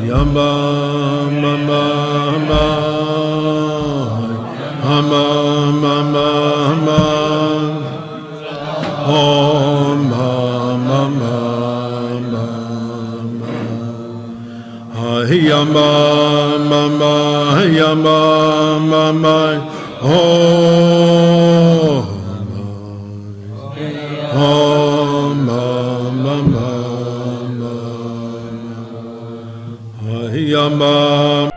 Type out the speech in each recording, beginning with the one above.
Yamba mama ma Hama mama ma Om mama ma Yamba mama Yamba mama Om mama Yamba.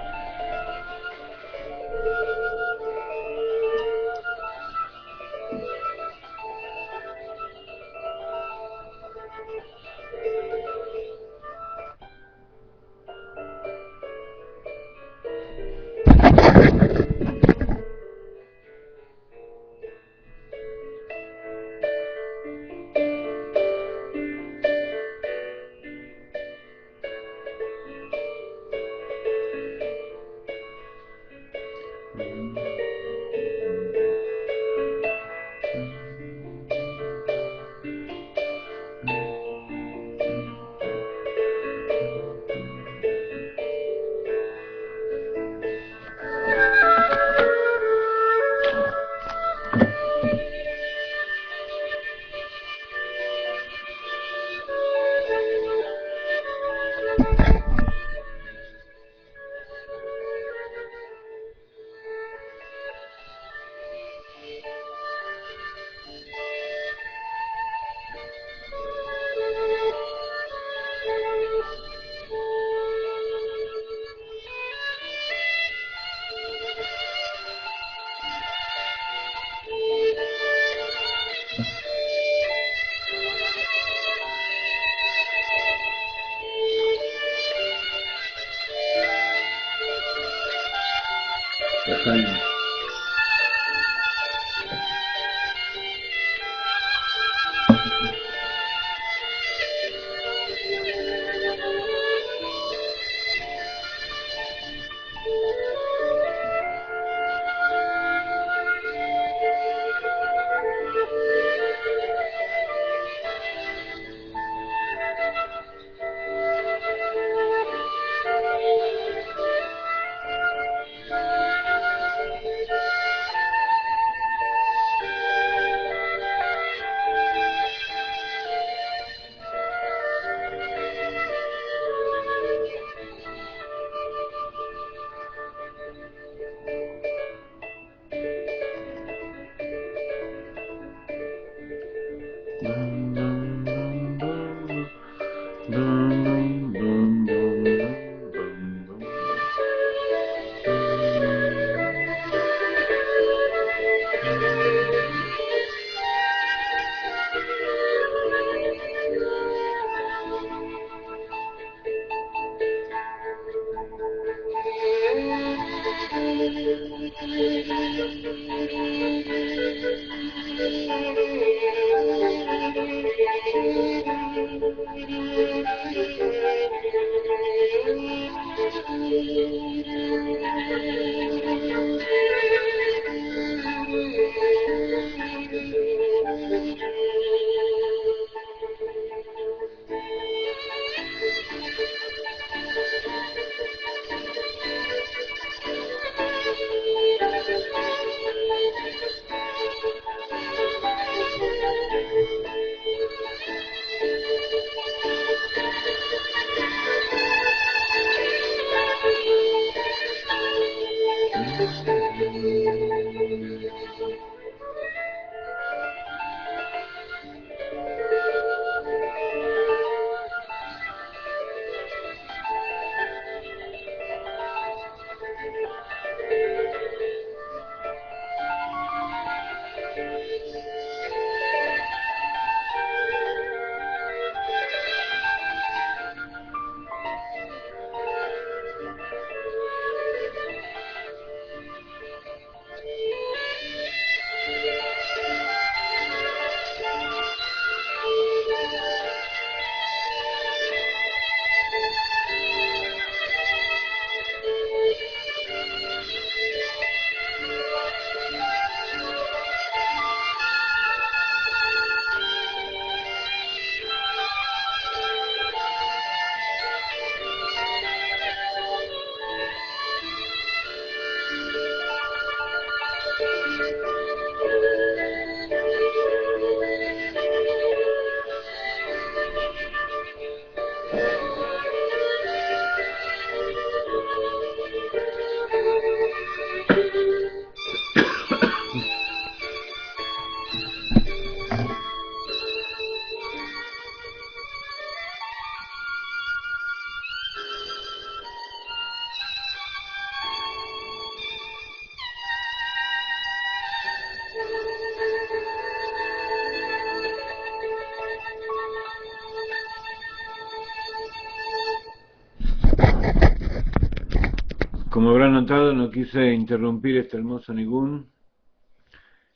Como habrán notado, no quise interrumpir este hermoso nigún.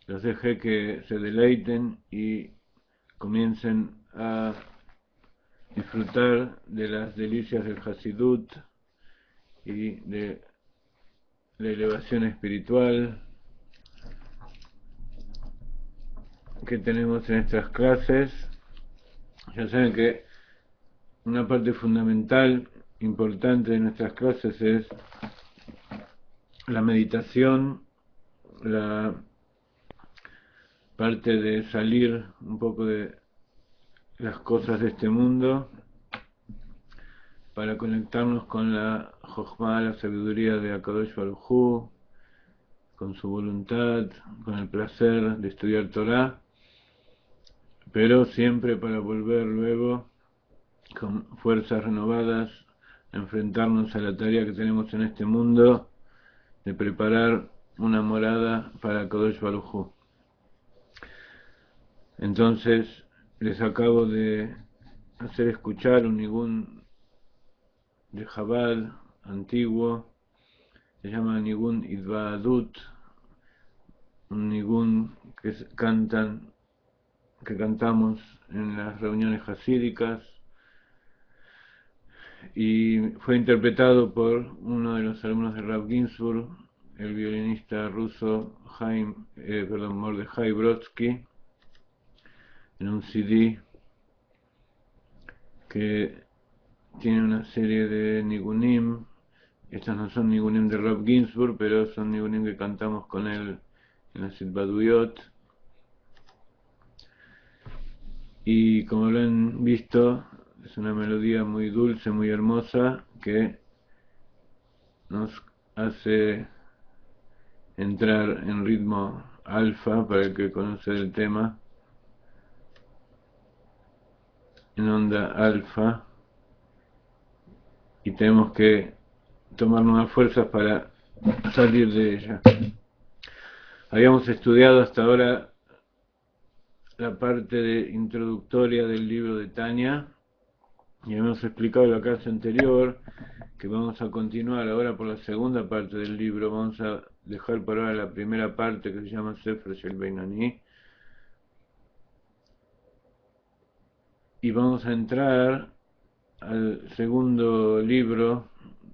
Los dejé que se deleiten y comiencen a disfrutar de las delicias del Hasidut y de la elevación espiritual que tenemos en estas clases. Ya saben que una parte fundamental, importante de nuestras clases es la meditación, la parte de salir un poco de las cosas de este mundo para conectarnos con la Jochma, la sabiduría de Akadosh Baruj Hu, con su voluntad, con el placer de estudiar Torah, pero siempre para volver luego con fuerzas renovadas a enfrentarnos a la tarea que tenemos en este mundo de preparar una morada para Akadosh Baruj Hu. Entonces les acabo de hacer escuchar un nigún de Chabad antiguo, se llama nigún Idva'adut, un nigún que cantamos en las reuniones hasídicas, y fue interpretado por uno de los alumnos de Rav Ginsburg, el violinista ruso Mordechai Brodsky, en un CD que tiene una serie de nigunim. Estos no son nigunim de Rav Ginsburg, pero son nigunim que cantamos con él en la Sitbaduyot. Y como lo han visto, es una melodía muy dulce, muy hermosa, que nos hace entrar en ritmo alfa, para el que conoce el tema, en onda alfa, y tenemos que tomar nuevas fuerzas para salir de ella. Habíamos estudiado hasta ahora la parte introductoria del libro de Tanya, y hemos explicado en la clase anterior que vamos a continuar ahora por la segunda parte del libro. Vamos a dejar por ahora la primera parte, que se llama Sefer Shel Beinani, y vamos a entrar al segundo libro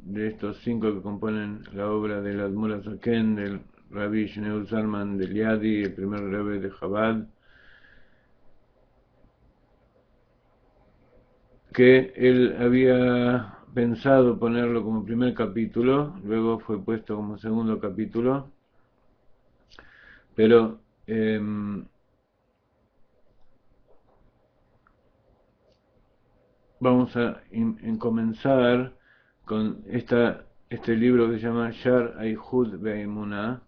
de estos 5 que componen la obra del Admor HaZaken, del Rabbi Shneur Zalman de Liadi, el primer Rebbe de Chabad, que él había pensado ponerlo como primer capítulo, luego fue puesto como segundo capítulo, pero vamos a comenzar con este libro que se llama Shar Aihud Be'emunah.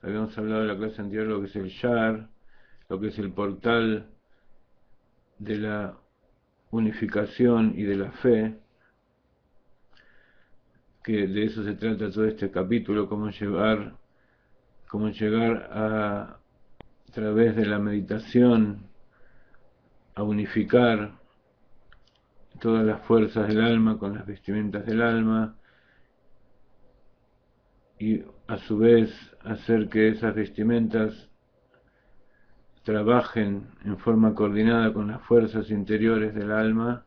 Habíamos hablado en la clase anterior lo que es el Shar, lo que es el portal de la unificación y de la fe, que de eso se trata todo este capítulo, cómo llegar a través de la meditación a unificar todas las fuerzas del alma con las vestimentas del alma, y a su vez hacer que esas vestimentas trabajen en forma coordinada con las fuerzas interiores del alma,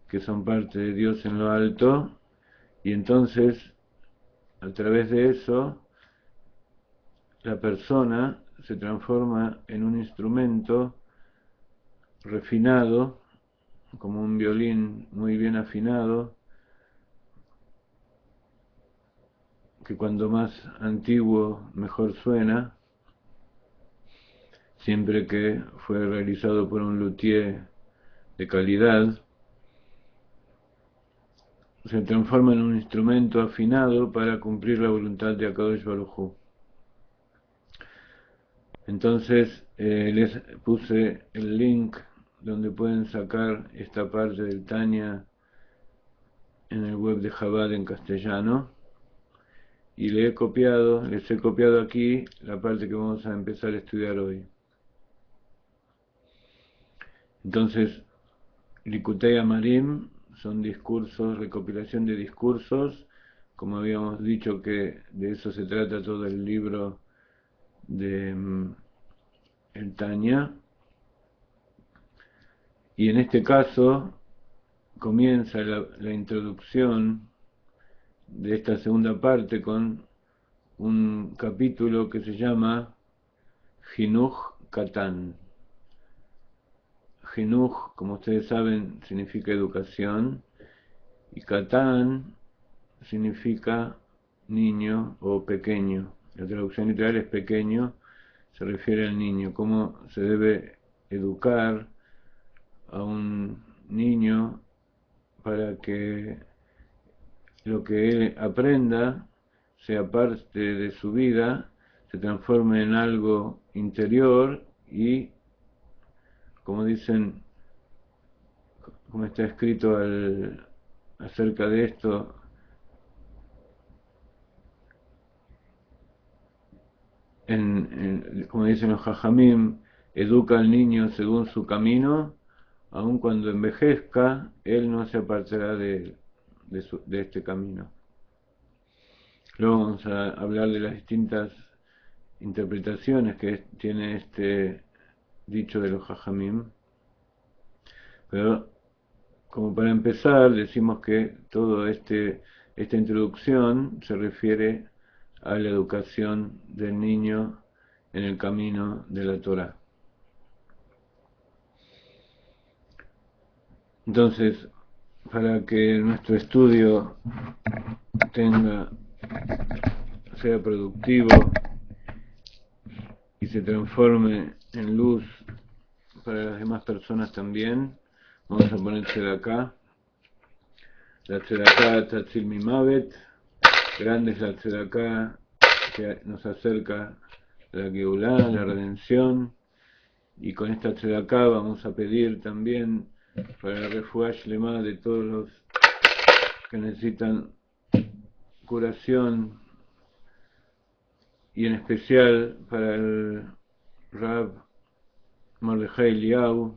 que son parte de Dios en lo alto, y entonces a través de eso la persona se transforma en un instrumento refinado, como un violín muy bien afinado, que cuando más antiguo mejor suena, siempre que fue realizado por un luthier de calidad. Se transforma en un instrumento afinado para cumplir la voluntad de Akadosh Baruj Hu. Entonces les puse el link donde pueden sacar esta parte del Tanya en el web de Chabad en castellano, y les he copiado aquí la parte que vamos a empezar a estudiar hoy. Entonces, Likutei Amarim son discursos, recopilación de discursos como habíamos dicho que de eso se trata todo el libro de el Tanya, y en este caso comienza la introducción de esta segunda parte con un capítulo que se llama Jinuj Katan. Jinuj, como ustedes saben, significa educación, y Katan significa niño o pequeño. La traducción literal es pequeño, se refiere al niño, cómo se debe educar a un niño para que lo que él aprenda sea parte de su vida, se transforme en algo interior y, como dicen, como está escrito acerca de esto, como dicen los Jajamim, educa al niño según su camino, aun cuando envejezca, él no se apartará de este camino. Luego vamos a hablar de las distintas interpretaciones que tiene este dicho de los Jajamim, pero como para empezar decimos que todo esta introducción se refiere a la educación del niño en el camino de la Torá. Entonces, para que nuestro estudio sea productivo y se transforme en luz para las demás personas también, vamos a poner tzedakah. La tzedakah tatzil mimavet, grande es la tzedakah que nos acerca a la Geulá, la redención, y con esta tzedakah vamos a pedir también para la refuá shlema de todos los que necesitan curación, y en especial para el Rab Mordejai Eliyahu,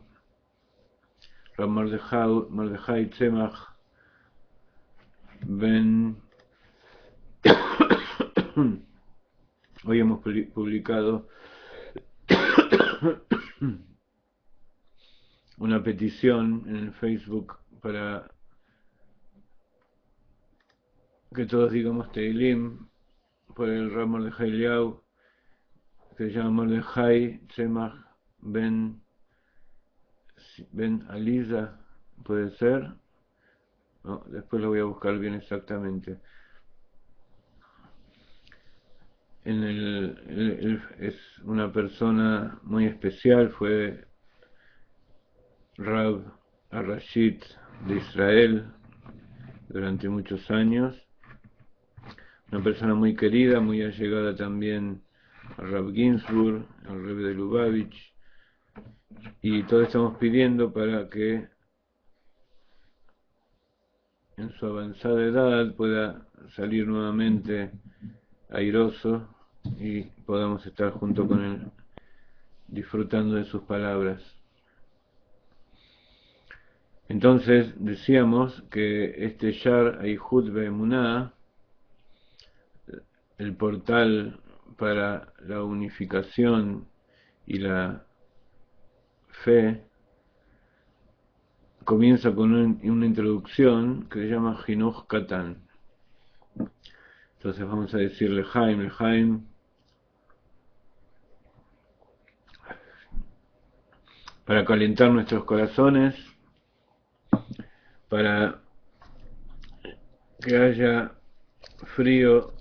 Rab Mordejai Tzemach Ben. Hoy hemos publicado una petición en el Facebook para que todos digamos Teilim por el Rab Mordejai Eliyahu, que se llama Mordejai Tzemach Ben Aliza, puede ser, no, después lo voy a buscar bien exactamente. Es una persona muy especial, fue Rab Arashit de Israel durante muchos años, una persona muy querida, muy allegada también a Rab Ginsburg, al Rebbe de Lubavitch, y todos estamos pidiendo para que en su avanzada edad pueda salir nuevamente airoso y podamos estar junto con él disfrutando de sus palabras. Entonces decíamos que este Shar Eihud Be'emuná, el portal para la unificación y la fe, comienza con una introducción que se llama Jinuj Katan. Entonces vamos a decir Lejaim, para calentar nuestros corazones, para que haya frío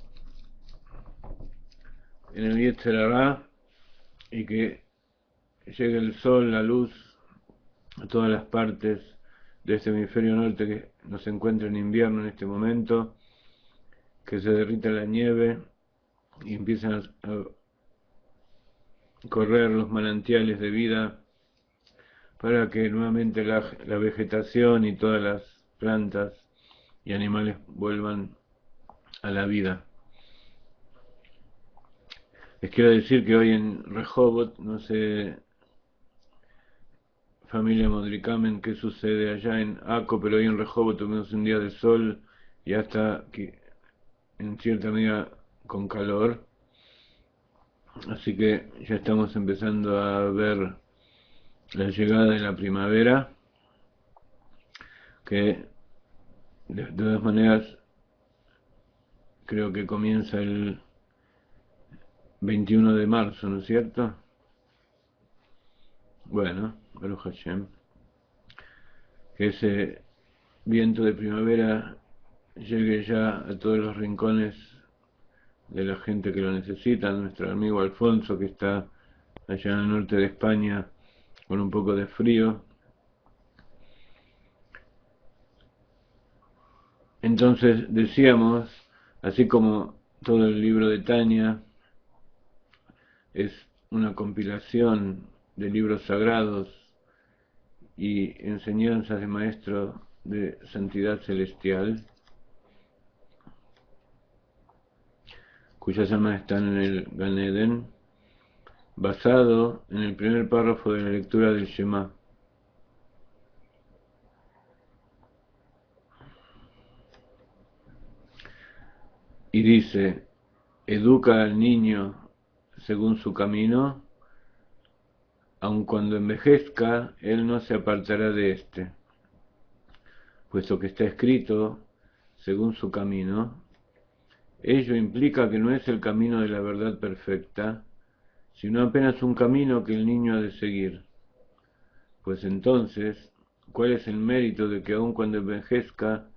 en el Yetzer Hará y que llegue el sol, la luz a todas las partes de este hemisferio norte que nos encuentra en invierno en este momento, que se derrita la nieve y empiezan a correr los manantiales de vida para que nuevamente la vegetación y todas las plantas y animales vuelvan a la vida. Les quiero decir que hoy en Rehovot, no sé, familia Modrikamen, qué sucede allá en Aco, pero hoy en Rehovot tuvimos un día de sol y hasta en cierta medida con calor, así que ya estamos empezando a ver la llegada de la primavera, que de todas maneras creo que comienza el 21 de marzo, ¿no es cierto? Bueno, Baruch Hashem, que ese viento de primavera llegue ya a todos los rincones de la gente que lo necesita, nuestro amigo Alfonso, que está allá en el norte de España con un poco de frío. Entonces decíamos, así como todo el libro de Tania es una compilación de libros sagrados y enseñanzas de maestro de santidad celestial, cuyas almas están en el Gan Eden, basado en el primer párrafo de la lectura del Shema. Y dice: educa al niño según su camino, aun cuando envejezca, él no se apartará de éste, puesto que está escrito según su camino. Ello implica que no es el camino de la verdad perfecta, sino apenas un camino que el niño ha de seguir. Pues entonces, ¿cuál es el mérito de que aun cuando envejezca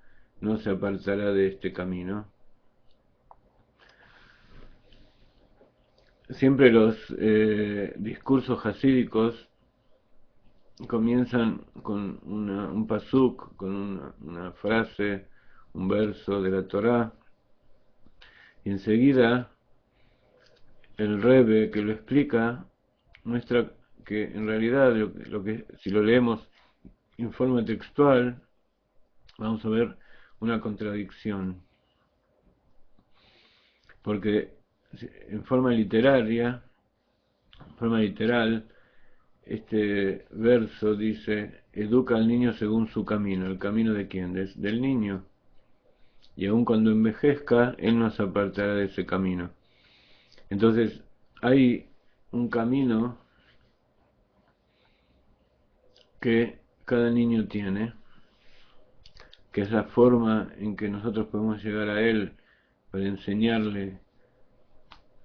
no se apartará de este camino? Siempre los discursos hasídicos comienzan con un pasuk, con una frase, un verso de la Torá, y enseguida el Rebbe que lo explica muestra que en realidad lo que si lo leemos en forma textual vamos a ver una contradicción, porque en forma literaria, en forma literal, este verso dice: educa al niño según su camino. ¿El camino de quién? Del niño. Y aun cuando envejezca, él no se apartará de ese camino. Entonces, hay un camino que cada niño tiene, que es la forma en que nosotros podemos llegar a él para enseñarle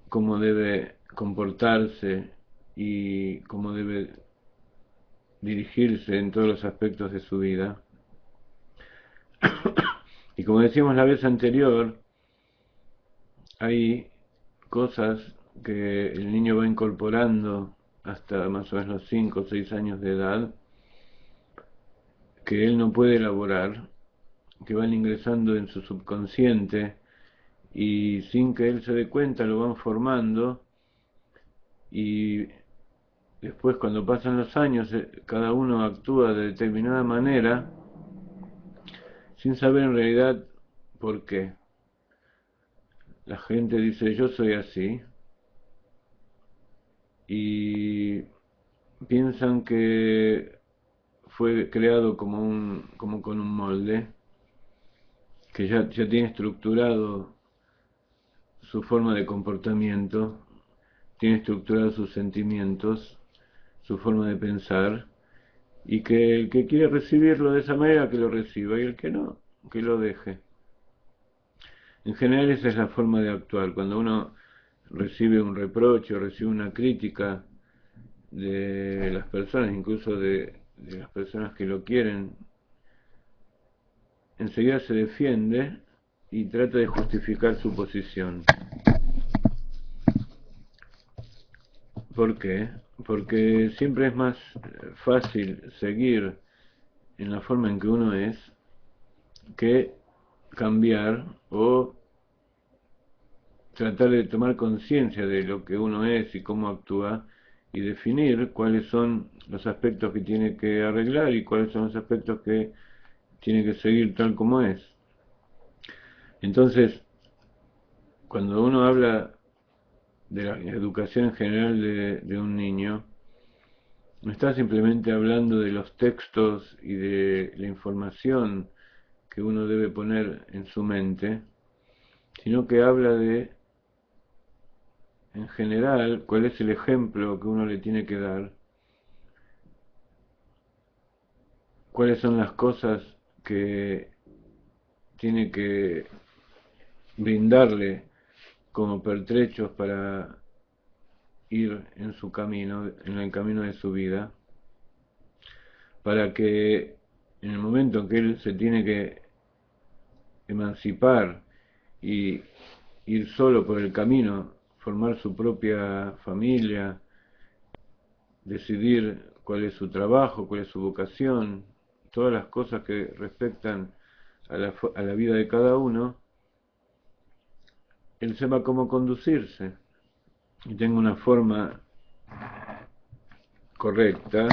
cómo debe comportarse y cómo debe dirigirse en todos los aspectos de su vida. Y como decíamos la vez anterior, hay cosas que el niño va incorporando hasta más o menos los 5 o 6 años de edad, que él no puede elaborar, que van ingresando en su subconsciente y sin que él se dé cuenta lo van formando, y después cuando pasan los años cada uno actúa de determinada manera sin saber en realidad por qué. La gente dice: yo soy así, y piensan que fue creado como con un molde, que ya tiene estructurado su forma de comportamiento, tiene estructurados sus sentimientos, su forma de pensar, y que el que quiere recibirlo de esa manera, que lo reciba, y el que no, que lo deje. En general esa es la forma de actuar. Cuando uno recibe un reproche o recibe una crítica de las personas, incluso de las personas que lo quieren, enseguida se defiende y trata de justificar su posición. ¿Por qué? Porque siempre es más fácil seguir en la forma en que uno es que cambiar o tratar de tomar conciencia de lo que uno es y cómo actúa, y definir cuáles son los aspectos que tiene que arreglar y cuáles son los aspectos que tiene que seguir tal como es. Entonces, cuando uno habla de la educación en general de un niño, no está simplemente hablando de los textos y de la información que uno debe poner en su mente, sino que habla de, en general, cuál es el ejemplo que uno le tiene que dar, cuáles son las cosas que tiene que brindarle como pertrechos para ir en su camino, en el camino de su vida, para que en el momento en que él se tiene que emancipar y ir solo por el camino, formar su propia familia, decidir cuál es su trabajo, cuál es su vocación, todas las cosas que respectan a la vida de cada uno, él sepa cómo conducirse y tenga una forma correcta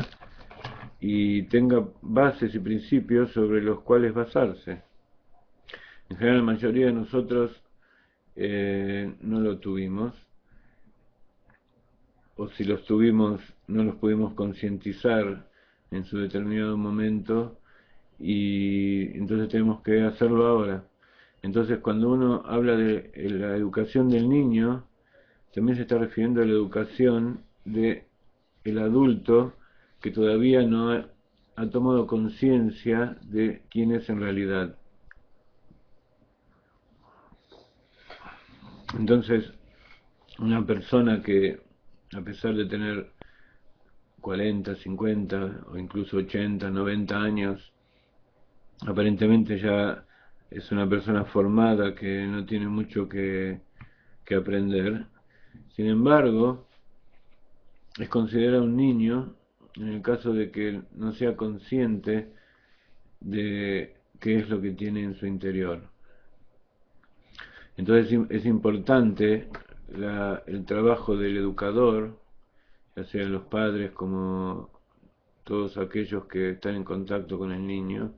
y tenga bases y principios sobre los cuales basarse. En general, la mayoría de nosotros no lo tuvimos, o si los tuvimos, no los pudimos concientizar en su determinado momento, y entonces tenemos que hacerlo ahora. Entonces, cuando uno habla de la educación del niño, también se está refiriendo a la educación del adulto que todavía no ha tomado conciencia de quién es en realidad. Entonces, una persona que, a pesar de tener 40, 50 o incluso 80, 90 años, aparentemente ya es una persona formada que no tiene mucho que aprender. Sin embargo, es considerado un niño en el caso de que no sea consciente de qué es lo que tiene en su interior. Entonces es importante el trabajo del educador, ya sean los padres como todos aquellos que están en contacto con el niño,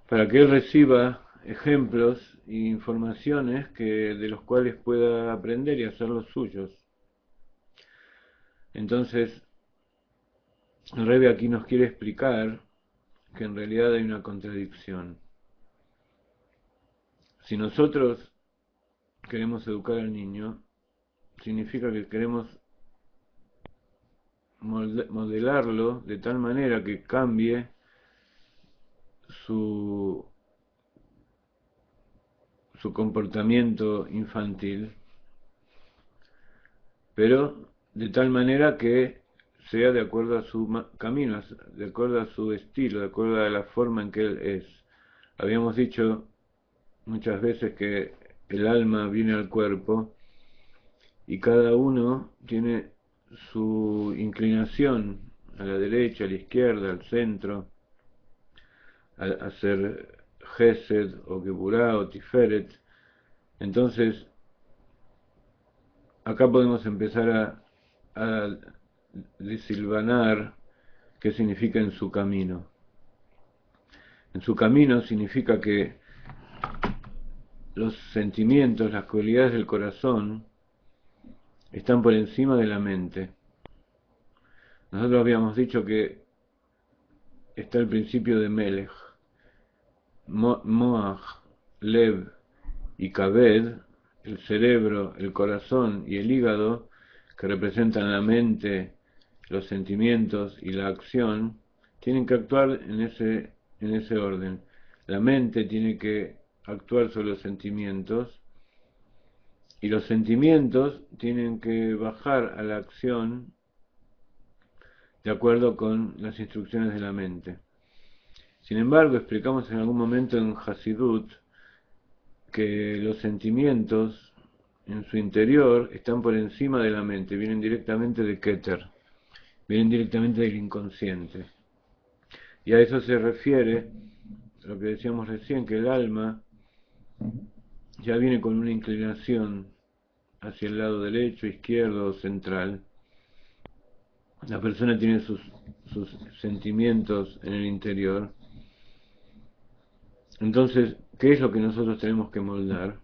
para que él reciba ejemplos e informaciones de los cuales pueda aprender y hacer los suyos. Entonces, el Rebbe aquí nos quiere explicar que en realidad hay una contradicción. Si nosotros queremos educar al niño, significa que queremos modelarlo de tal manera que cambie su comportamiento infantil, pero de tal manera que sea de acuerdo a su camino, de acuerdo a su estilo, de acuerdo a la forma en que él es. Habíamos dicho muchas veces que el alma viene al cuerpo y cada uno tiene su inclinación a la derecha, a la izquierda, al centro, a hacer Gesed o Geburah o Tiferet. Entonces, acá podemos empezar a desilvanar qué significa en su camino. En su camino significa que los sentimientos, las cualidades del corazón están por encima de la mente. Nosotros habíamos dicho que está el principio de Melech, Moach, Lev y Kaved, el cerebro, el corazón y el hígado, que representan la mente, los sentimientos y la acción, tienen que actuar en ese orden. La mente tiene que actuar sobre los sentimientos y los sentimientos tienen que bajar a la acción de acuerdo con las instrucciones de la mente. Sin embargo, explicamos en algún momento en Hasidut que los sentimientos en su interior están por encima de la mente, vienen directamente de Keter, vienen directamente del inconsciente. Y a eso se refiere lo que decíamos recién, que el alma ya viene con una inclinación hacia el lado derecho, izquierdo o central. La persona tiene sus sentimientos en el interior. Entonces, ¿qué es lo que nosotros tenemos que moldar?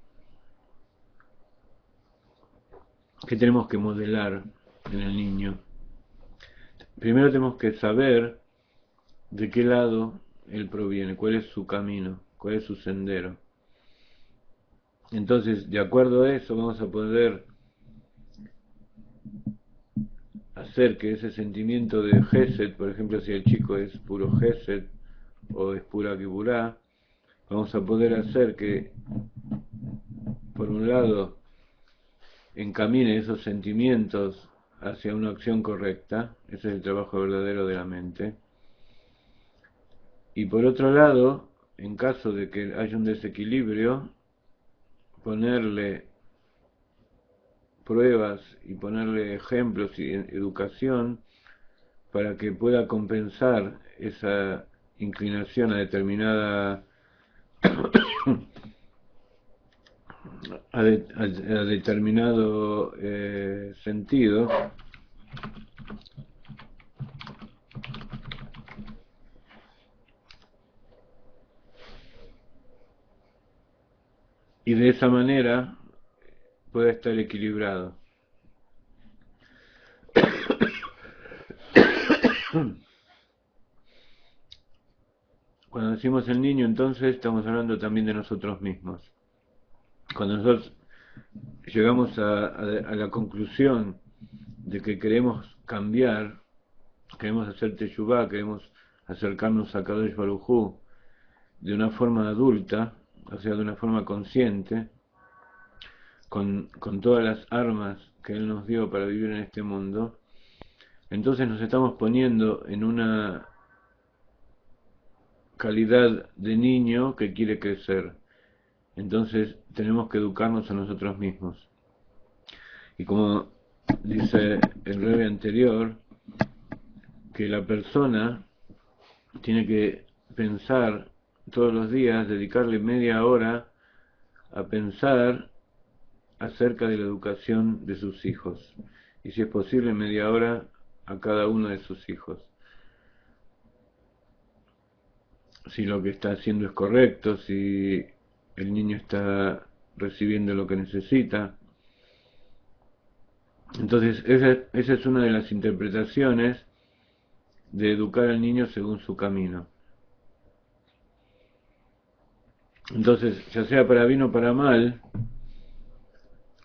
¿Qué tenemos que modelar en el niño? Primero tenemos que saber de qué lado él proviene, cuál es su camino, cuál es su sendero. Entonces, de acuerdo a eso, vamos a poder hacer que ese sentimiento de Gesed, por ejemplo, si el chico es puro Gesed o es pura Geburah, vamos a poder hacer que, por un lado, encamine esos sentimientos hacia una acción correcta, ese es el trabajo verdadero de la mente, y por otro lado, en caso de que haya un desequilibrio, ponerle pruebas y ponerle ejemplos y educación para que pueda compensar esa inclinación a determinada a determinado sentido, y de esa manera pueda estar equilibrado. Cuando decimos el niño, entonces estamos hablando también de nosotros mismos. Cuando nosotros llegamos a la conclusión de que queremos cambiar, queremos hacer teshuvá, queremos acercarnos a Kadosh Baruj Hu de una forma adulta, o sea, de una forma consciente, con todas las armas que Él nos dio para vivir en este mundo, entonces nos estamos poniendo en una calidad de niño que quiere crecer. Entonces tenemos que educarnos a nosotros mismos. Y como dice el Rebbe anterior, que la persona tiene que pensar todos los días, dedicarle media hora a pensar acerca de la educación de sus hijos. Y si es posible, media hora a cada uno de sus hijos. Si lo que está haciendo es correcto, si el niño está recibiendo lo que necesita. Entonces, esa es una de las interpretaciones de educar al niño según su camino. Entonces, ya sea para bien o para mal,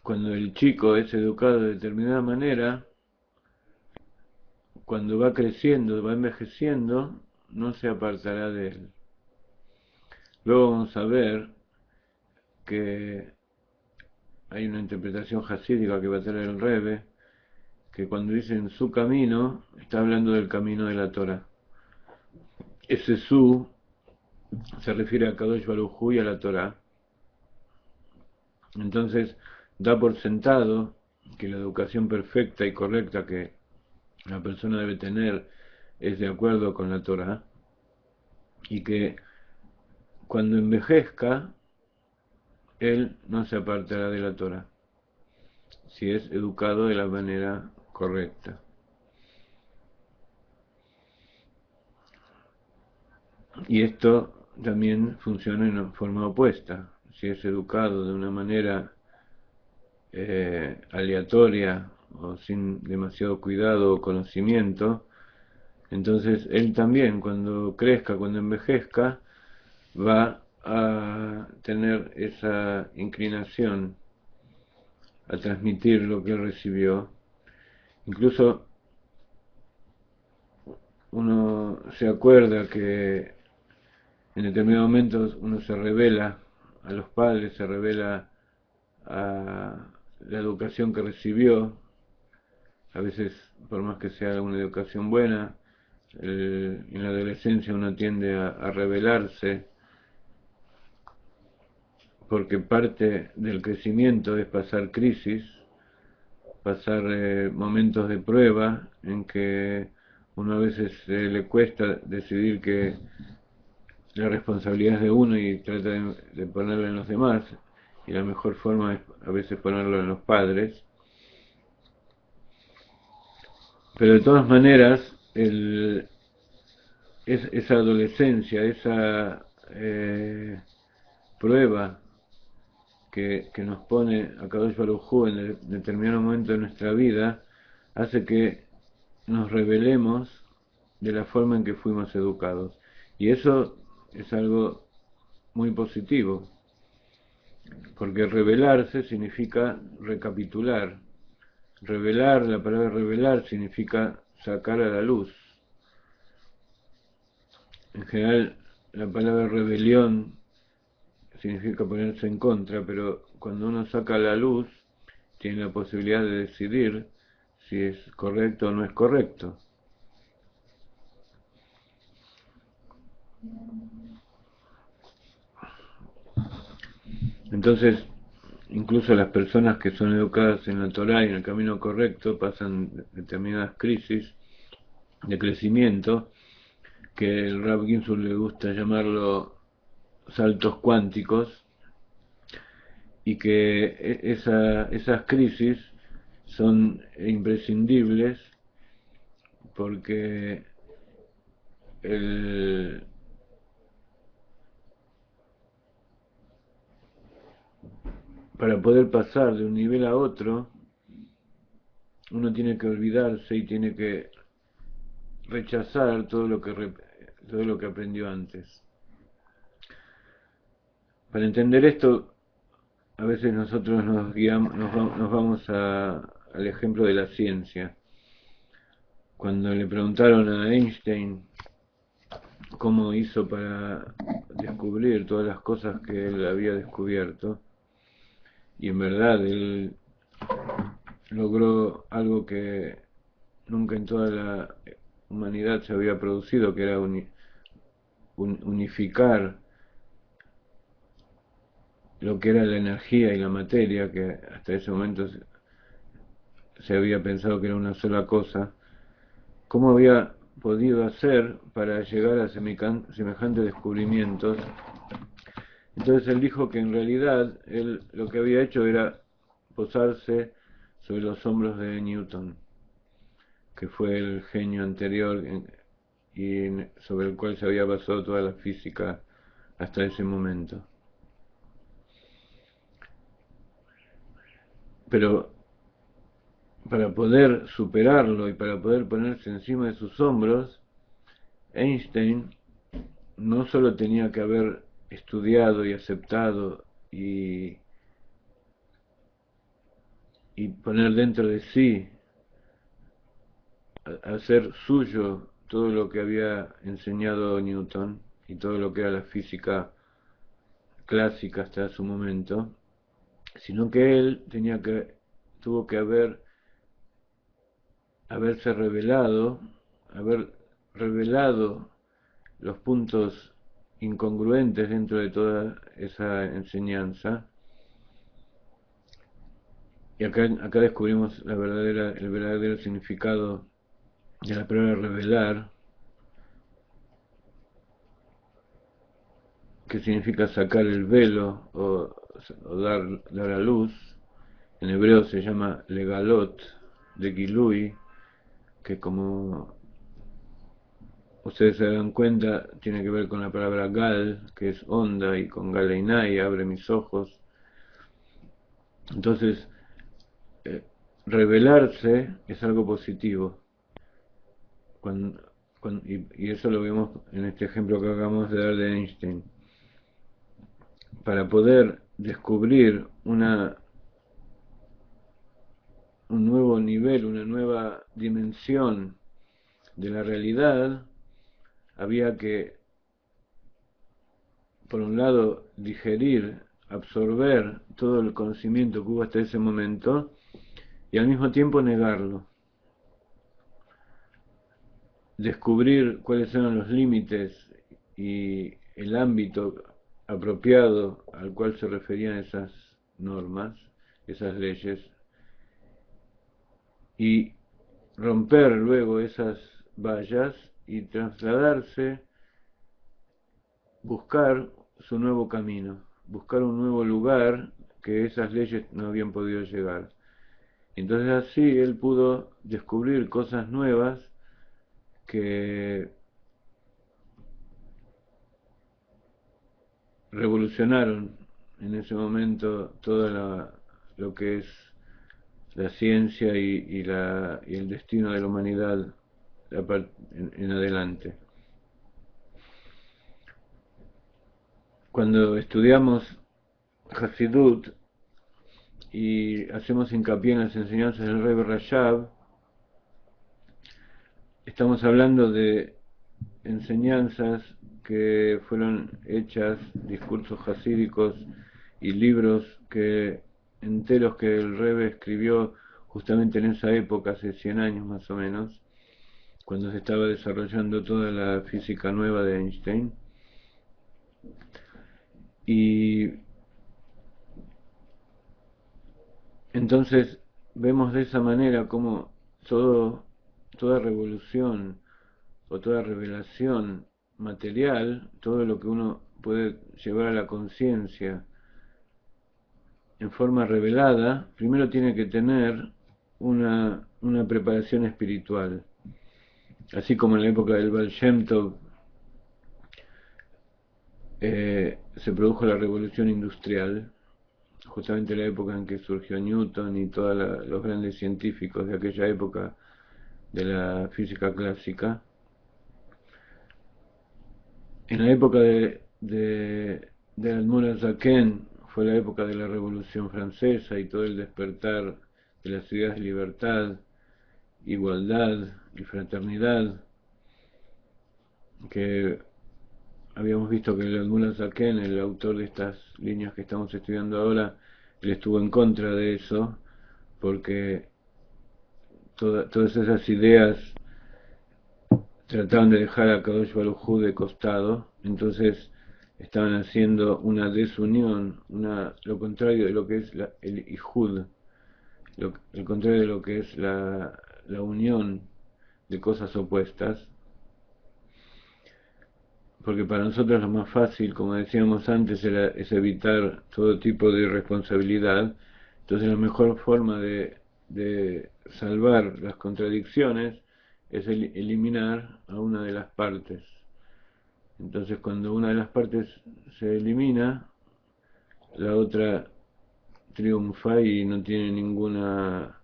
cuando el chico es educado de determinada manera, cuando va creciendo, va envejeciendo, no se apartará de él. Luego vamos a ver que hay una interpretación hasídica que va a tener el Rebbe, que cuando dice en su camino, está hablando del camino de la Torah. Ese su se refiere a Kadosh Baruj Hu y a la Torah. Entonces, da por sentado que la educación perfecta y correcta que la persona debe tener es de acuerdo con la Torah, y que cuando envejezca, él no se apartará de la Torah, si es educado de la manera correcta. Y esto también funciona en forma opuesta. Si es educado de una manera aleatoria o sin demasiado cuidado o conocimiento, entonces él también, cuando crezca, cuando envejezca, va a tener esa inclinación a transmitir lo que él recibió. Incluso uno se acuerda que en determinados momentos uno se revela a los padres, se revela a la educación que recibió. A veces, por más que sea una educación buena, en la adolescencia uno tiende a rebelarse, porque parte del crecimiento es pasar crisis, pasar momentos de prueba en que uno a veces le cuesta decidir que la responsabilidad es de uno y trata de ponerla en los demás, y la mejor forma es a veces ponerlo en los padres. Pero de todas maneras, esa adolescencia, esa prueba que nos pone a Kadosh Baruj Hu en determinado momento de nuestra vida, hace que nos rebelemos de la forma en que fuimos educados. Y eso es algo muy positivo, porque revelarse significa recapitular. Revelar, la palabra revelar significa sacar a la luz. En general, la palabra rebelión significa ponerse en contra, pero cuando uno saca a la luz, tiene la posibilidad de decidir si es correcto o no es correcto. Entonces, incluso las personas que son educadas en la Torá y en el camino correcto pasan determinadas crisis de crecimiento, que el Rav Ginsburg le gusta llamarlo saltos cuánticos, y que esas crisis son imprescindibles porque para poder pasar de un nivel a otro, uno tiene que olvidarse y tiene que rechazar todo lo que aprendió antes. Para entender esto, a veces nosotros nos vamos al ejemplo de la ciencia. Cuando le preguntaron a Einstein cómo hizo para descubrir todas las cosas que él había descubierto, y en verdad él logró algo que nunca en toda la humanidad se había producido, que era unificar lo que era la energía y la materia, que hasta ese momento se había pensado que era una sola cosa. ¿Cómo había podido hacer para llegar a semejantes descubrimientos? Entonces él dijo que en realidad él lo que había hecho era posarse sobre los hombros de Newton, que fue el genio anterior y sobre el cual se había basado toda la física hasta ese momento. Pero para poder superarlo y para poder ponerse encima de sus hombros, Einstein no solo tenía que haber estudiado y aceptado y poner dentro de sí, hacer suyo todo lo que había enseñado Newton y todo lo que era la física clásica hasta su momento, sino que él tuvo que haber revelado los puntos incongruentes dentro de toda esa enseñanza. Y acá descubrimos el verdadero significado de la palabra revelar, que significa sacar el velo o dar a luz. En hebreo se llama legalot, de Gilui, que como ustedes se dan cuenta tiene que ver con la palabra gal, que es onda, y con galeinai, abre mis ojos. Entonces, revelarse es algo positivo. Y eso lo vemos en este ejemplo que acabamos de dar de Einstein. Para poder descubrir un nuevo nivel, una nueva dimensión de la realidad, había que, por un lado, digerir, absorber todo el conocimiento que hubo hasta ese momento y al mismo tiempo negarlo. Descubrir cuáles eran los límites y el ámbito apropiado al cual se referían esas normas, esas leyes, y romper luego esas vallas y trasladarse, buscar su nuevo camino, buscar un nuevo lugar que esas leyes no habían podido llegar. Entonces así él pudo descubrir cosas nuevas que revolucionaron en ese momento todo lo que es la ciencia y el destino de la humanidad en adelante. Cuando estudiamos Hasidut y hacemos hincapié en las enseñanzas del Rebbe Rashab, estamos hablando de enseñanzas que fueron hechas, discursos hasídicos y libros enteros que el Rebbe escribió justamente en esa época, hace 100 años más o menos, cuando se estaba desarrollando toda la física nueva de Einstein. Y entonces vemos de esa manera como toda revolución o toda revelación material, todo lo que uno puede llevar a la conciencia en forma revelada, primero tiene que tener una preparación espiritual. Así como en la época del Baal Shem Tov se produjo la revolución industrial, justamente la época en que surgió Newton y todos los grandes científicos de aquella época de la física clásica. En la época de Admor Zaken fue la época de la Revolución Francesa y todo el despertar de las ideas de libertad, igualdad y fraternidad, que habíamos visto que el Admor Zaken, el autor de estas líneas que estamos estudiando ahora, él estuvo en contra de eso, porque todas esas ideas trataban de dejar a Kadosh Baruj Hu de costado, entonces estaban haciendo una desunión, lo contrario de lo que es el Ijud, el contrario de lo que es la unión de cosas opuestas, porque para nosotros lo más fácil, como decíamos antes, es evitar todo tipo de irresponsabilidad. Entonces la mejor forma de salvar las contradicciones es eliminar a una de las partes. Entonces cuando una de las partes se elimina, la otra triunfa y no tiene ninguna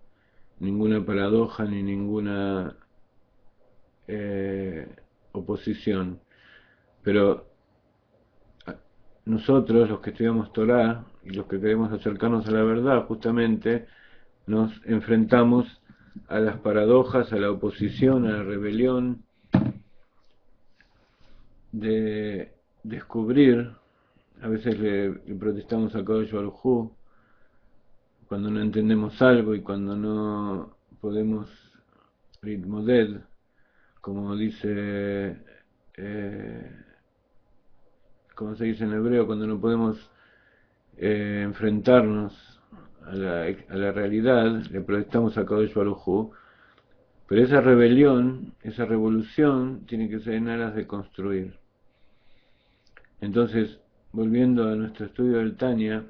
paradoja ni ninguna oposición. Pero nosotros, los que estudiamos Torah y los que queremos acercarnos a la verdad, justamente nos enfrentamos a las paradojas, a la oposición, a la rebelión, de descubrir. A veces le protestamos a Kadosh Baruj Hu cuando no entendemos algo y cuando no podemos ritmoded, como dice, como se dice en hebreo, cuando no podemos enfrentarnos a la realidad, le protestamos a Kadosh Baruj Hu, pero esa rebelión, esa revolución, tiene que ser en aras de construir. Entonces, volviendo a nuestro estudio del Tanya,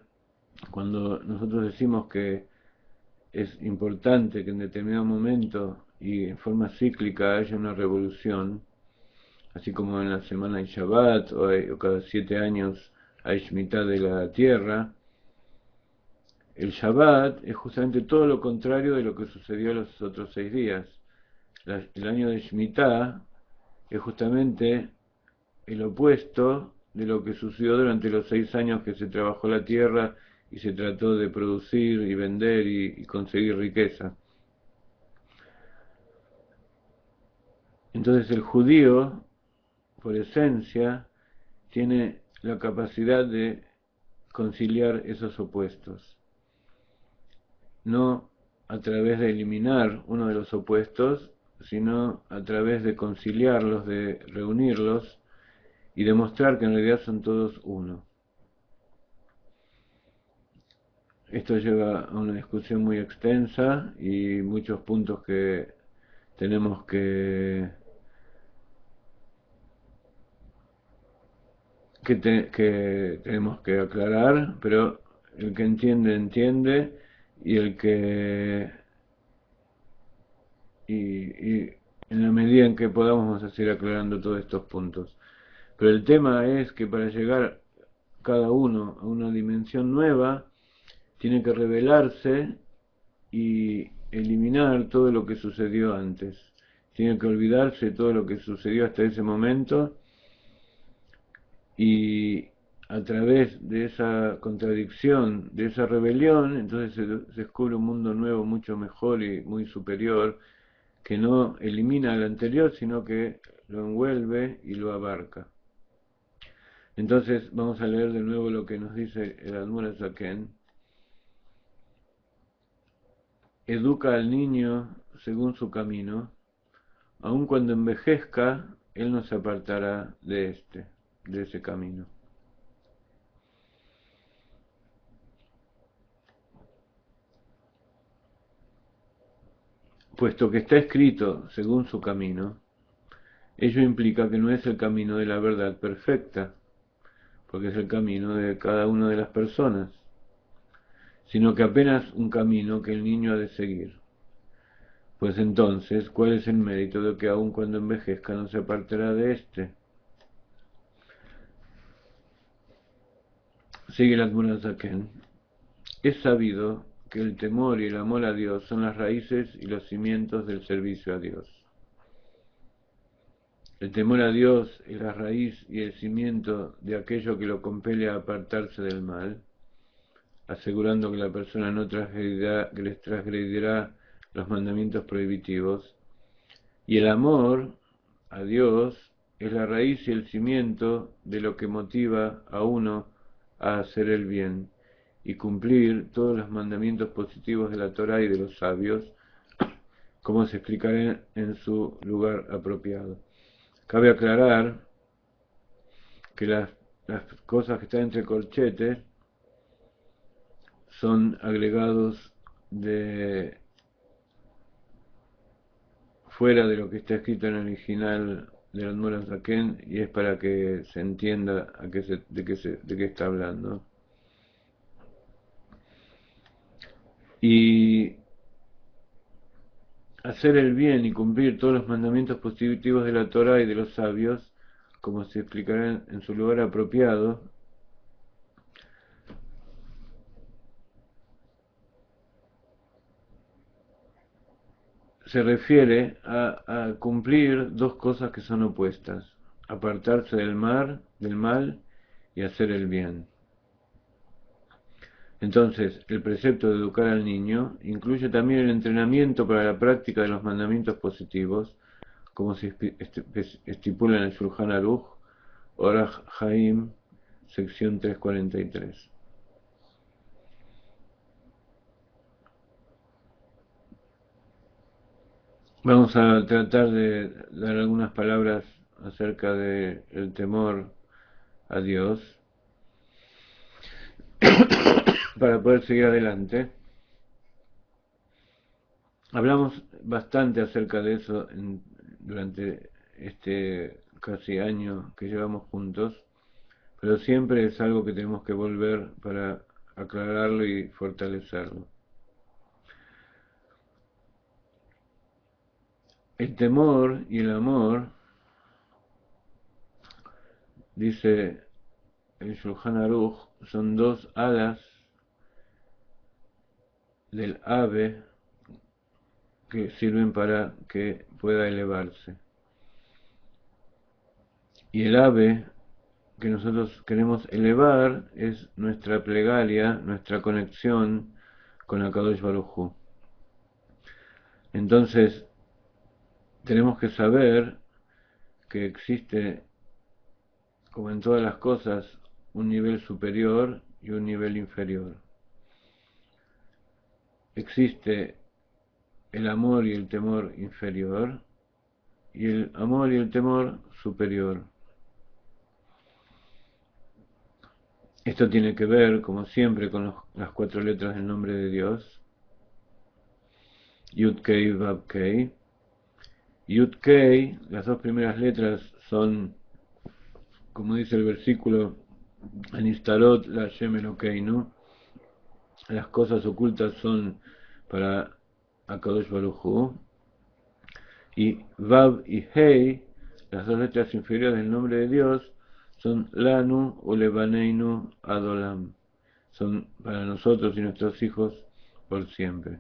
cuando nosotros decimos que es importante que en determinado momento y en forma cíclica haya una revolución, así como en la semana de Shabbat o cada 7 años hay Shemitah de la tierra, el Shabbat es justamente todo lo contrario de lo que sucedió los otros 6 días. El año de Shemitah es justamente el opuesto de lo que sucedió durante los 6 años que se trabajó la tierra y se trató de producir y vender y conseguir riqueza. Entonces el judío, por esencia, tiene la capacidad de conciliar esos opuestos. No a través de eliminar uno de los opuestos, sino a través de conciliarlos, de reunirlos y demostrar que en realidad son todos uno. Esto lleva a una discusión muy extensa y muchos puntos que tenemos que tenemos que aclarar, pero el que entiende, entiende, y el que y en la medida en que podamos vamos a seguir aclarando todos estos puntos. Pero el tema es que para llegar cada uno a una dimensión nueva, tiene que revelarse y eliminar todo lo que sucedió antes. Tiene que olvidarse de todo lo que sucedió hasta ese momento y a través de esa contradicción, de esa rebelión, entonces se descubre un mundo nuevo mucho mejor y muy superior, que no elimina al anterior, sino que lo envuelve y lo abarca. Entonces vamos a leer de nuevo lo que nos dice el Admor Hazaken. Educa al niño según su camino, aun cuando envejezca, él no se apartará de ese camino. Puesto que está escrito según su camino, ello implica que no es el camino de la verdad perfecta, porque es el camino de cada una de las personas, sino que apenas un camino que el niño ha de seguir. Pues entonces, ¿cuál es el mérito de que aun cuando envejezca no se apartará de éste? Sigue el Admor Hazaken. Es sabido que el temor y el amor a Dios son las raíces y los cimientos del servicio a Dios. El temor a Dios es la raíz y el cimiento de aquello que lo compele a apartarse del mal, asegurando que la persona no transgredirá los mandamientos prohibitivos, y el amor a Dios es la raíz y el cimiento de lo que motiva a uno a hacer el bien y cumplir todos los mandamientos positivos de la Torá y de los sabios, como se explicará en su lugar apropiado. Cabe aclarar que las cosas que están entre corchetes son agregados de fuera de lo que está escrito en el original del Admor Hazaken, y es para que se entienda de qué está hablando. Y hacer el bien y cumplir todos los mandamientos positivos de la Torá y de los sabios, como se explicará en su lugar apropiado, se refiere a cumplir dos cosas que son opuestas: apartarse del mal y hacer el bien. Entonces, el precepto de educar al niño incluye también el entrenamiento para la práctica de los mandamientos positivos, como se estipula en el Shulchan Aruch, Orach Haim, sección 343. Vamos a tratar de dar algunas palabras acerca del temor a Dios para poder seguir adelante. Hablamos bastante acerca de eso durante este casi año que llevamos juntos, pero siempre es algo que tenemos que volver para aclararlo y fortalecerlo. El temor y el amor, dice el Shulchan Aruch, son dos alas del ave que sirven para que pueda elevarse. Y el ave que nosotros queremos elevar es nuestra plegaria, nuestra conexión con Akadosh Baruj Hu. Entonces, tenemos que saber que existe, como en todas las cosas, un nivel superior y un nivel inferior. Existe el amor y el temor inferior y el amor y el temor superior. Esto tiene que ver, como siempre, con las cuatro letras del nombre de Dios: Yud-Kei, Vav-Kei. Yud-Kei, las dos primeras letras son, como dice el versículo, Anistarot la Hashem Elokeinu, las cosas ocultas son para Akadosh Baruj Hu. Y Vav y Hei, las dos letras inferiores del nombre de Dios, son Lanu Ulebaneinu Adolam, son para nosotros y nuestros hijos por siempre.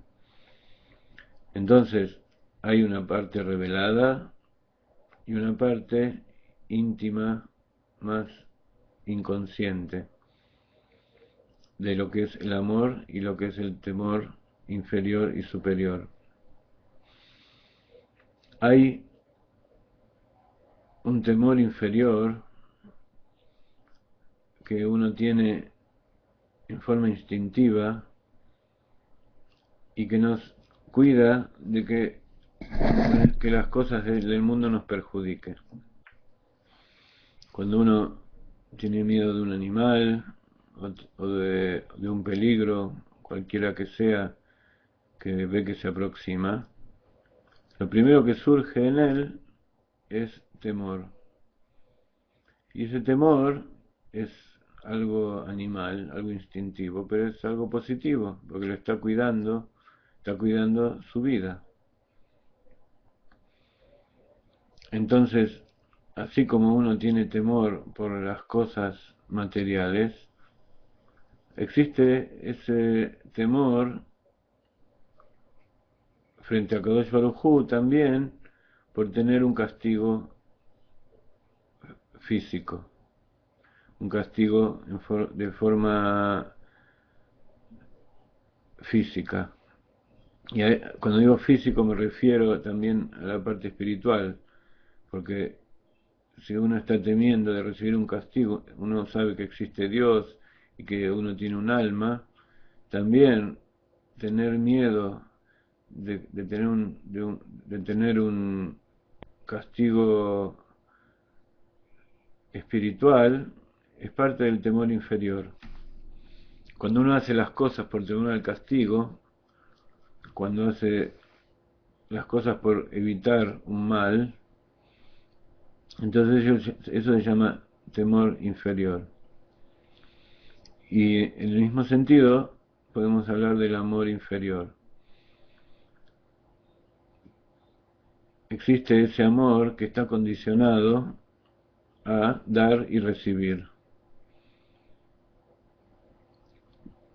Entonces, hay una parte revelada y una parte íntima, más inconsciente de lo que es el amor y lo que es el temor inferior y superior. Hay un temor inferior que uno tiene en forma instintiva y que nos cuida de que las cosas del mundo nos perjudiquen. Cuando uno tiene miedo de un animal o de un peligro, cualquiera que sea, que ve que se aproxima, lo primero que surge en él es temor. Y ese temor es algo animal, algo instintivo, pero es algo positivo, porque lo está cuidando su vida. Entonces, así como uno tiene temor por las cosas materiales, existe ese temor frente a Kadosh Baruj Hu también por tener un castigo físico, un castigo de forma física. Y cuando digo físico me refiero también a la parte espiritual, porque si uno está temiendo de recibir un castigo, uno sabe que existe Dios y que uno tiene un alma, también tener miedo de tener un castigo espiritual es parte del temor inferior. Cuando uno hace las cosas por temor al castigo, cuando hace las cosas por evitar un mal, entonces eso se llama temor inferior. Y en el mismo sentido podemos hablar del amor inferior. Existe ese amor que está condicionado a dar y recibir.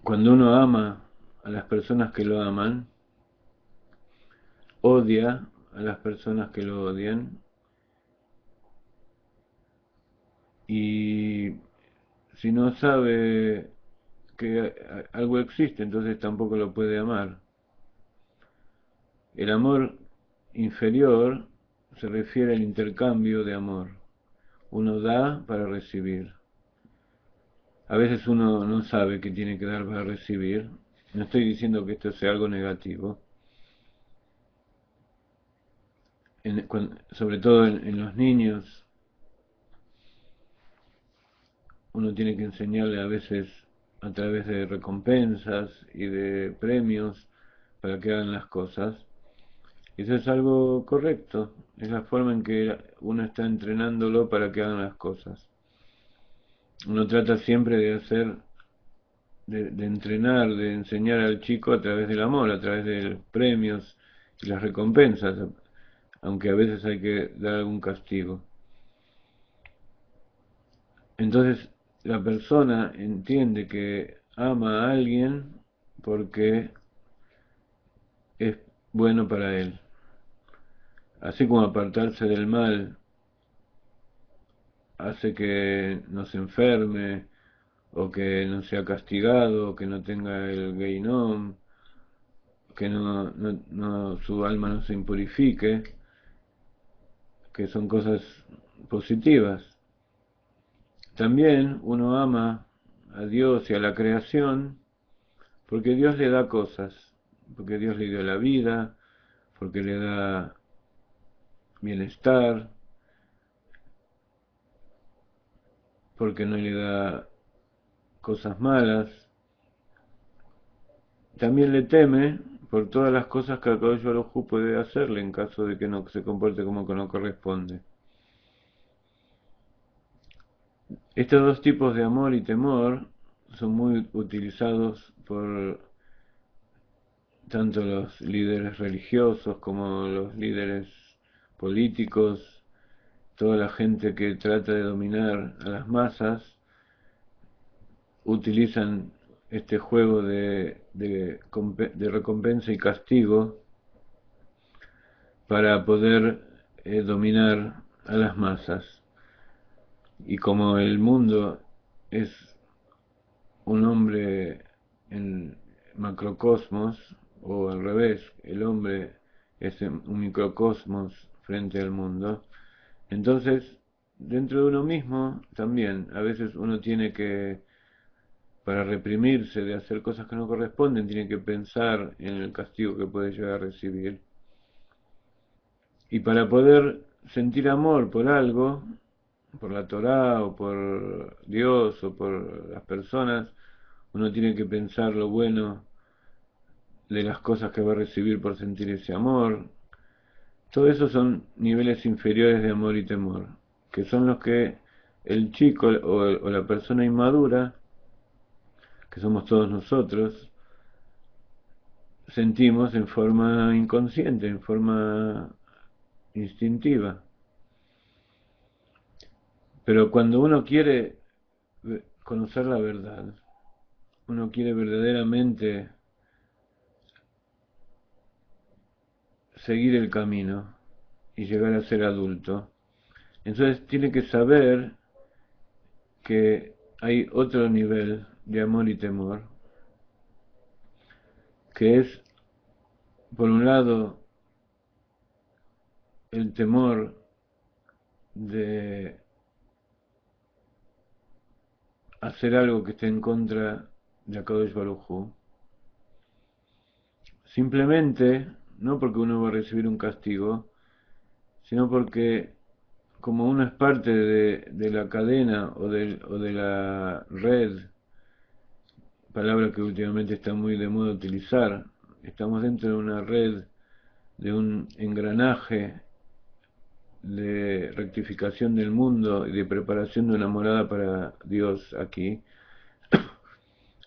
Cuando uno ama a las personas que lo aman, odia a las personas que lo odian, y si no sabe que algo existe, entonces tampoco lo puede amar. El amor inferior se refiere al intercambio de amor. Uno da para recibir. A veces uno no sabe qué tiene que dar para recibir. No estoy diciendo que esto sea algo negativo. Sobre todo en los niños, uno tiene que enseñarle a veces a través de recompensas y de premios para que hagan las cosas. Y eso es algo correcto, es la forma en que uno está entrenándolo para que hagan las cosas. Uno trata siempre de hacer, de entrenar, de enseñar al chico a través del amor, a través de los premios y las recompensas, aunque a veces hay que dar algún castigo. Entonces la persona entiende que ama a alguien porque es bueno para él. Así como apartarse del mal hace que no se enferme, o que no sea castigado, o que no tenga el Geinom, que su alma no se impurifique, que son cosas positivas. También uno ama a Dios y a la creación porque Dios le da cosas, porque Dios le dio la vida, porque le da bienestar, porque no le da cosas malas. También le teme por todas las cosas que Akadosh Baruj Hu puede hacerle en caso de que no se comporte como que no corresponde. Estos dos tipos de amor y temor son muy utilizados por tanto los líderes religiosos como los líderes políticos, toda la gente que trata de dominar a las masas, utilizan este juego de recompensa y castigo para poder dominar a las masas. Y como el mundo es un hombre en macrocosmos, o al revés, el hombre es un microcosmos frente al mundo. Entonces, dentro de uno mismo también, a veces uno tiene que, para reprimirse de hacer cosas que no corresponden, tiene que pensar en el castigo que puede llegar a recibir. Y para poder sentir amor por algo, por la Torá o por Dios o por las personas, uno tiene que pensar lo bueno de las cosas que va a recibir por sentir ese amor. Todo eso son niveles inferiores de amor y temor, que son los que el chico o la persona inmadura, que somos todos nosotros, sentimos en forma inconsciente, en forma instintiva. Pero cuando uno quiere conocer la verdad, uno quiere verdaderamente seguir el camino y llegar a ser adulto, entonces tiene que saber que hay otro nivel de amor y temor, que es, por un lado, el temor de hacer algo que esté en contra de Akadosh Baruj Hu, simplemente, no porque uno va a recibir un castigo, sino porque como uno es parte de la cadena o de la red, palabra que últimamente está muy de moda utilizar, estamos dentro de una red, de un engranaje de rectificación del mundo y de preparación de una morada para Dios aquí.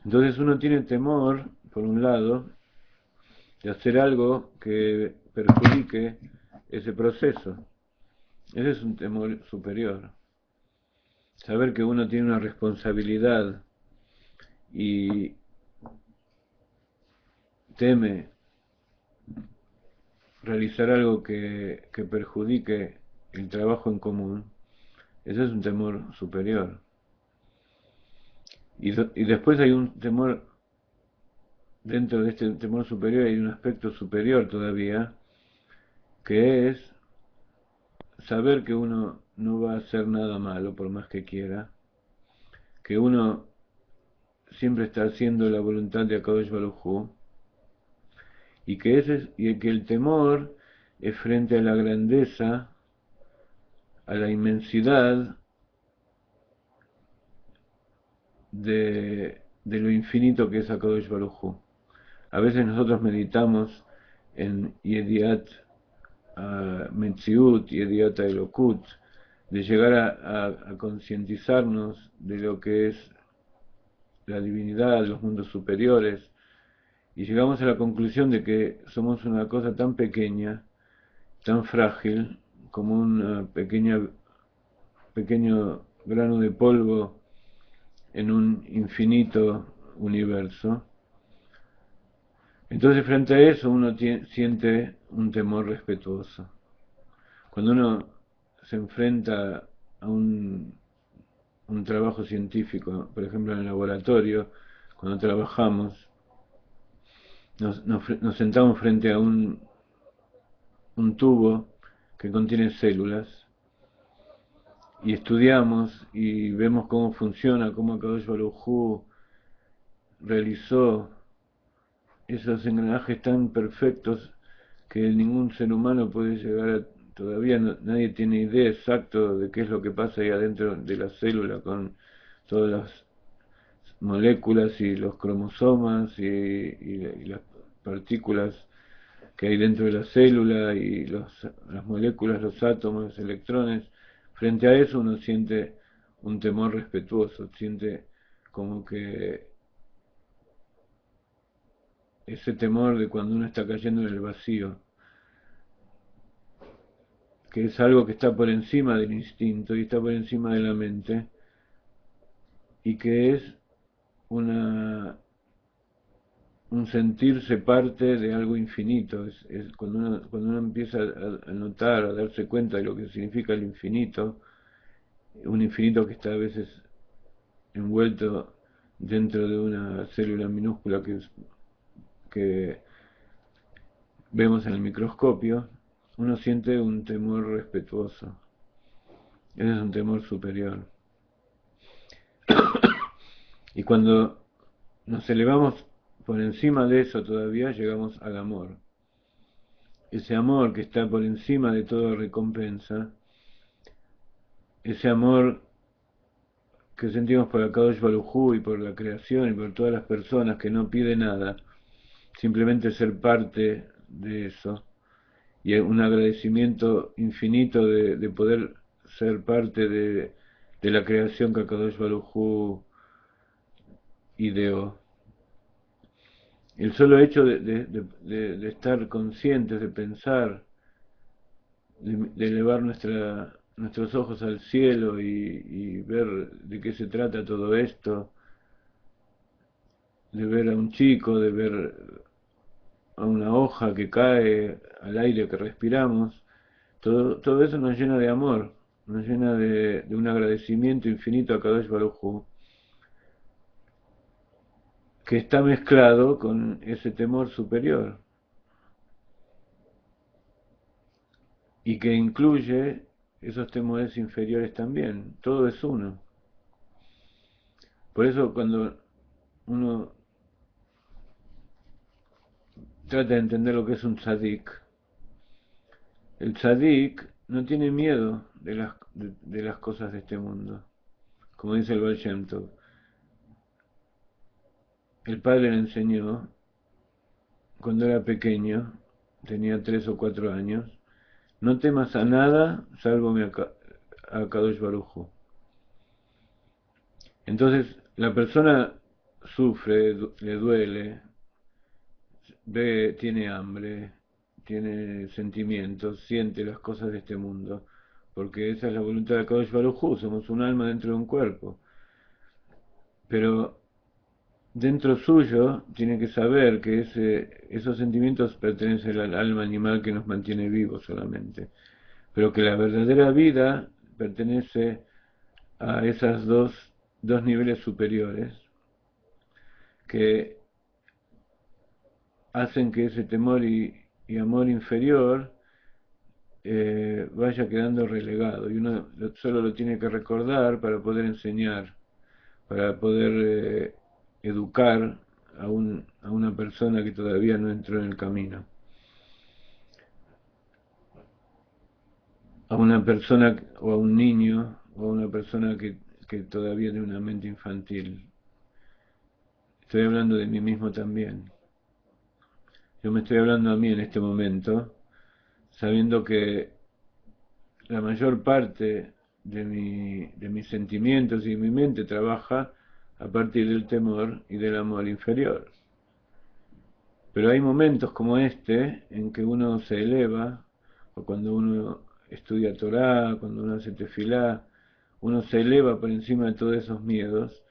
Entonces uno tiene temor, por un lado, de hacer algo que perjudique ese proceso. Ese es un temor superior. Saber que uno tiene una responsabilidad y teme realizar algo que perjudique el trabajo en común, ese es un temor superior. Y después hay un temor, dentro de este temor superior hay un aspecto superior todavía, que es saber que uno no va a hacer nada malo por más que quiera, que uno siempre está haciendo la voluntad de Akadosh Baruj Hu, y que el temor es frente a la grandeza, a la inmensidad de lo infinito que es Akadosh Baruj Hu. A veces nosotros meditamos en Yediat Metziut, Yediat Elokut, de llegar a concientizarnos de lo que es la divinidad, los mundos superiores, y llegamos a la conclusión de que somos una cosa tan pequeña, tan frágil, como un pequeño grano de polvo en un infinito universo. Entonces frente a eso uno siente un temor respetuoso. Cuando uno se enfrenta a un trabajo científico, por ejemplo en el laboratorio, cuando trabajamos, nos sentamos frente a un tubo que contiene células y estudiamos y vemos cómo funciona, cómo Akadosh Baruj Hu realizó esos engranajes tan perfectos que ningún ser humano puede llegar a, todavía nadie tiene idea exacta de qué es lo que pasa ahí adentro de la célula con todas las moléculas y los cromosomas y las partículas que hay dentro de la célula y las moléculas, los átomos, los electrones. Frente a eso uno siente un temor respetuoso, siente como que ese temor de cuando uno está cayendo en el vacío, que es algo que está por encima del instinto y está por encima de la mente, y que es una un sentirse parte de algo infinito. Es cuando uno empieza a notar, a darse cuenta de lo que significa el infinito, un infinito que está a veces envuelto dentro de una célula minúscula que vemos en el microscopio, uno siente un temor respetuoso. Ese es un temor superior. Y cuando nos elevamos por encima de eso todavía, llegamos al amor. Ese amor que está por encima de toda recompensa, ese amor que sentimos por Akadosh Baruj Hu y por la creación y por todas las personas, que no pide nada, simplemente ser parte de eso, y un agradecimiento infinito de poder ser parte de la creación que Akadosh Baruj Hu ideó. El solo hecho de estar conscientes, de pensar, de elevar nuestros ojos al cielo y ver de qué se trata todo esto, de ver a un chico, de ver a una hoja que cae, al aire que respiramos, todo eso nos llena de amor, nos llena de un agradecimiento infinito a Kadosh Baruj Hu, que está mezclado con ese temor superior y que incluye esos temores inferiores también. Todo es uno. Por eso cuando uno trata de entender lo que es un tzadik, el tzadik no tiene miedo de las cosas de este mundo. Como dice el Baal Shem Tov, el padre le enseñó cuando era pequeño, tenía 3 o 4 años, no temas a nada salvo a Kadosh Baruj Hu. Entonces la persona sufre, le duele, tiene hambre, tiene sentimientos, siente las cosas de este mundo, porque esa es la voluntad de Kadosh Baruj Hu, somos un alma dentro de un cuerpo. Pero dentro suyo tiene que saber que esos sentimientos pertenecen al alma animal que nos mantiene vivos solamente, pero que la verdadera vida pertenece a esas dos niveles superiores que hacen que ese temor y amor inferior vaya quedando relegado, y uno solo lo tiene que recordar para poder enseñar, para poder educar a una persona que todavía no entró en el camino, a una persona o a un niño o a una persona que todavía tiene una mente infantil. Estoy hablando de mí mismo también. Yo me estoy hablando a mí en este momento, sabiendo que la mayor parte de mis sentimientos y de mi mente trabaja a partir del temor y del amor inferior. Pero hay momentos como este en que uno se eleva, o cuando uno estudia Torah, cuando uno hace tefilá, uno se eleva por encima de todos esos miedos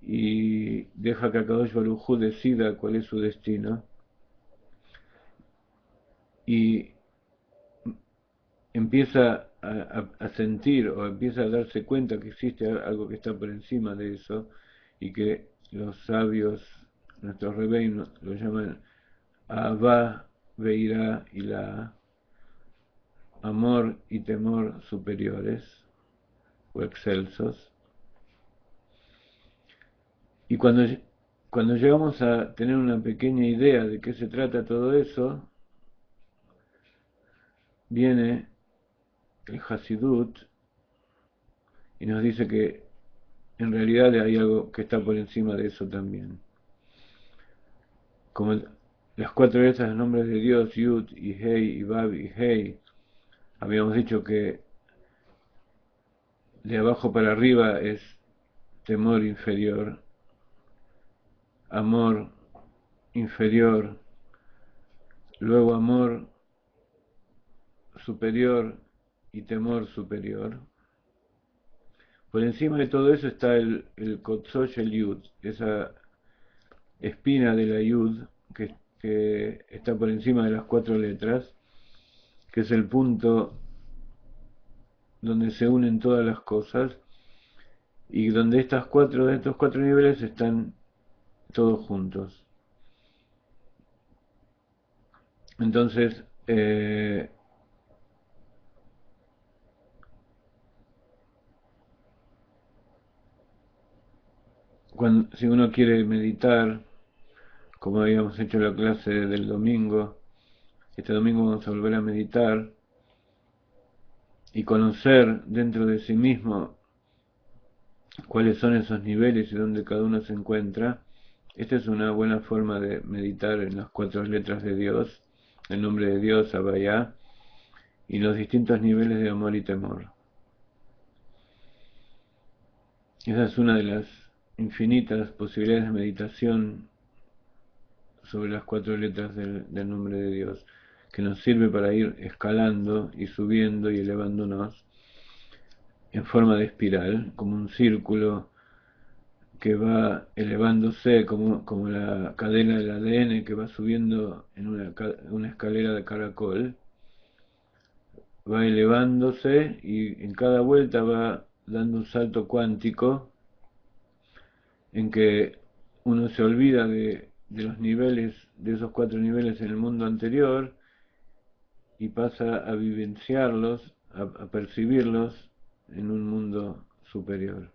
y deja que Akadosh Baruj Hu decida cuál es su destino, y empieza a sentir o empieza a darse cuenta que existe algo que está por encima de eso, y que los sabios, nuestros rebeldes, lo llaman Ahava, Veirá y la amor y temor superiores o excelsos. Y cuando llegamos a tener una pequeña idea de qué se trata todo eso, viene el Hasidut y nos dice que en realidad hay algo que está por encima de eso también. Como las 4 letras de los nombres de Dios, Yud y Hei y Bab y Hei, habíamos dicho que de abajo para arriba es temor inferior, amor inferior, luego amor superior y temor superior. Por encima de todo eso está el Kotzosh el Yud, esa espina de la Yud que está por encima de las 4 letras, que es el punto donde se unen todas las cosas, y donde estos cuatro niveles están todos juntos. Entonces, si uno quiere meditar, como habíamos hecho en la clase del domingo, este domingo vamos a volver a meditar y conocer dentro de sí mismo cuáles son esos niveles y dónde cada uno se encuentra. Esta es una buena forma de meditar en las cuatro letras de Dios, el nombre de Dios, Abayá, y los distintos niveles de amor y temor. Esa es una de las infinitas posibilidades de meditación sobre las cuatro letras del nombre de Dios, que nos sirve para ir escalando y subiendo y elevándonos en forma de espiral, como un círculo que va elevándose, como la cadena del ADN que va subiendo en una escalera de caracol, va elevándose y en cada vuelta va dando un salto cuántico en que uno se olvida de los niveles, de esos cuatro niveles en el mundo anterior y pasa a vivenciarlos, a percibirlos en un mundo superior.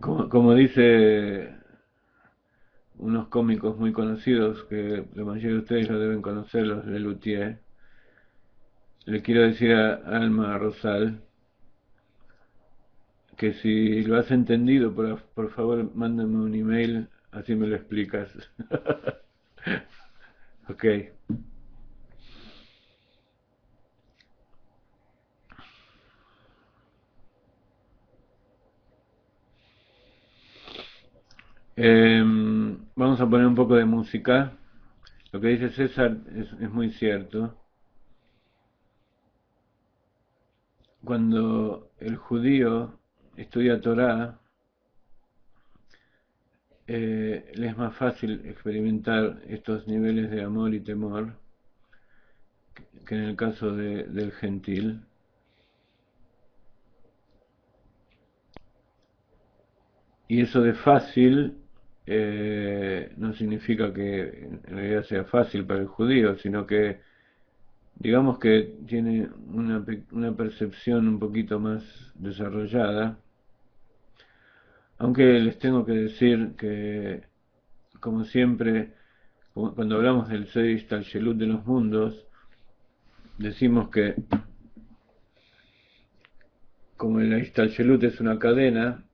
Como dice unos cómicos muy conocidos, que la mayoría de ustedes lo deben conocer, los Lelutier, le quiero decir a Alma Rosal que si lo has entendido, por favor, mándame un email, así me lo explicas. Ok. Vamos a poner un poco de música. Lo que dice César es muy cierto. Cuando el judío estudia Torah, le es más fácil experimentar estos niveles de amor y temor que en el caso del gentil. Y eso de fácil no significa que en realidad sea fácil para el judío, sino que digamos que tiene una percepción un poquito más desarrollada, aunque les tengo que decir que, como siempre, cuando hablamos del Seis Talshelut de los mundos, decimos que como el Ishtalshelut es una cadena,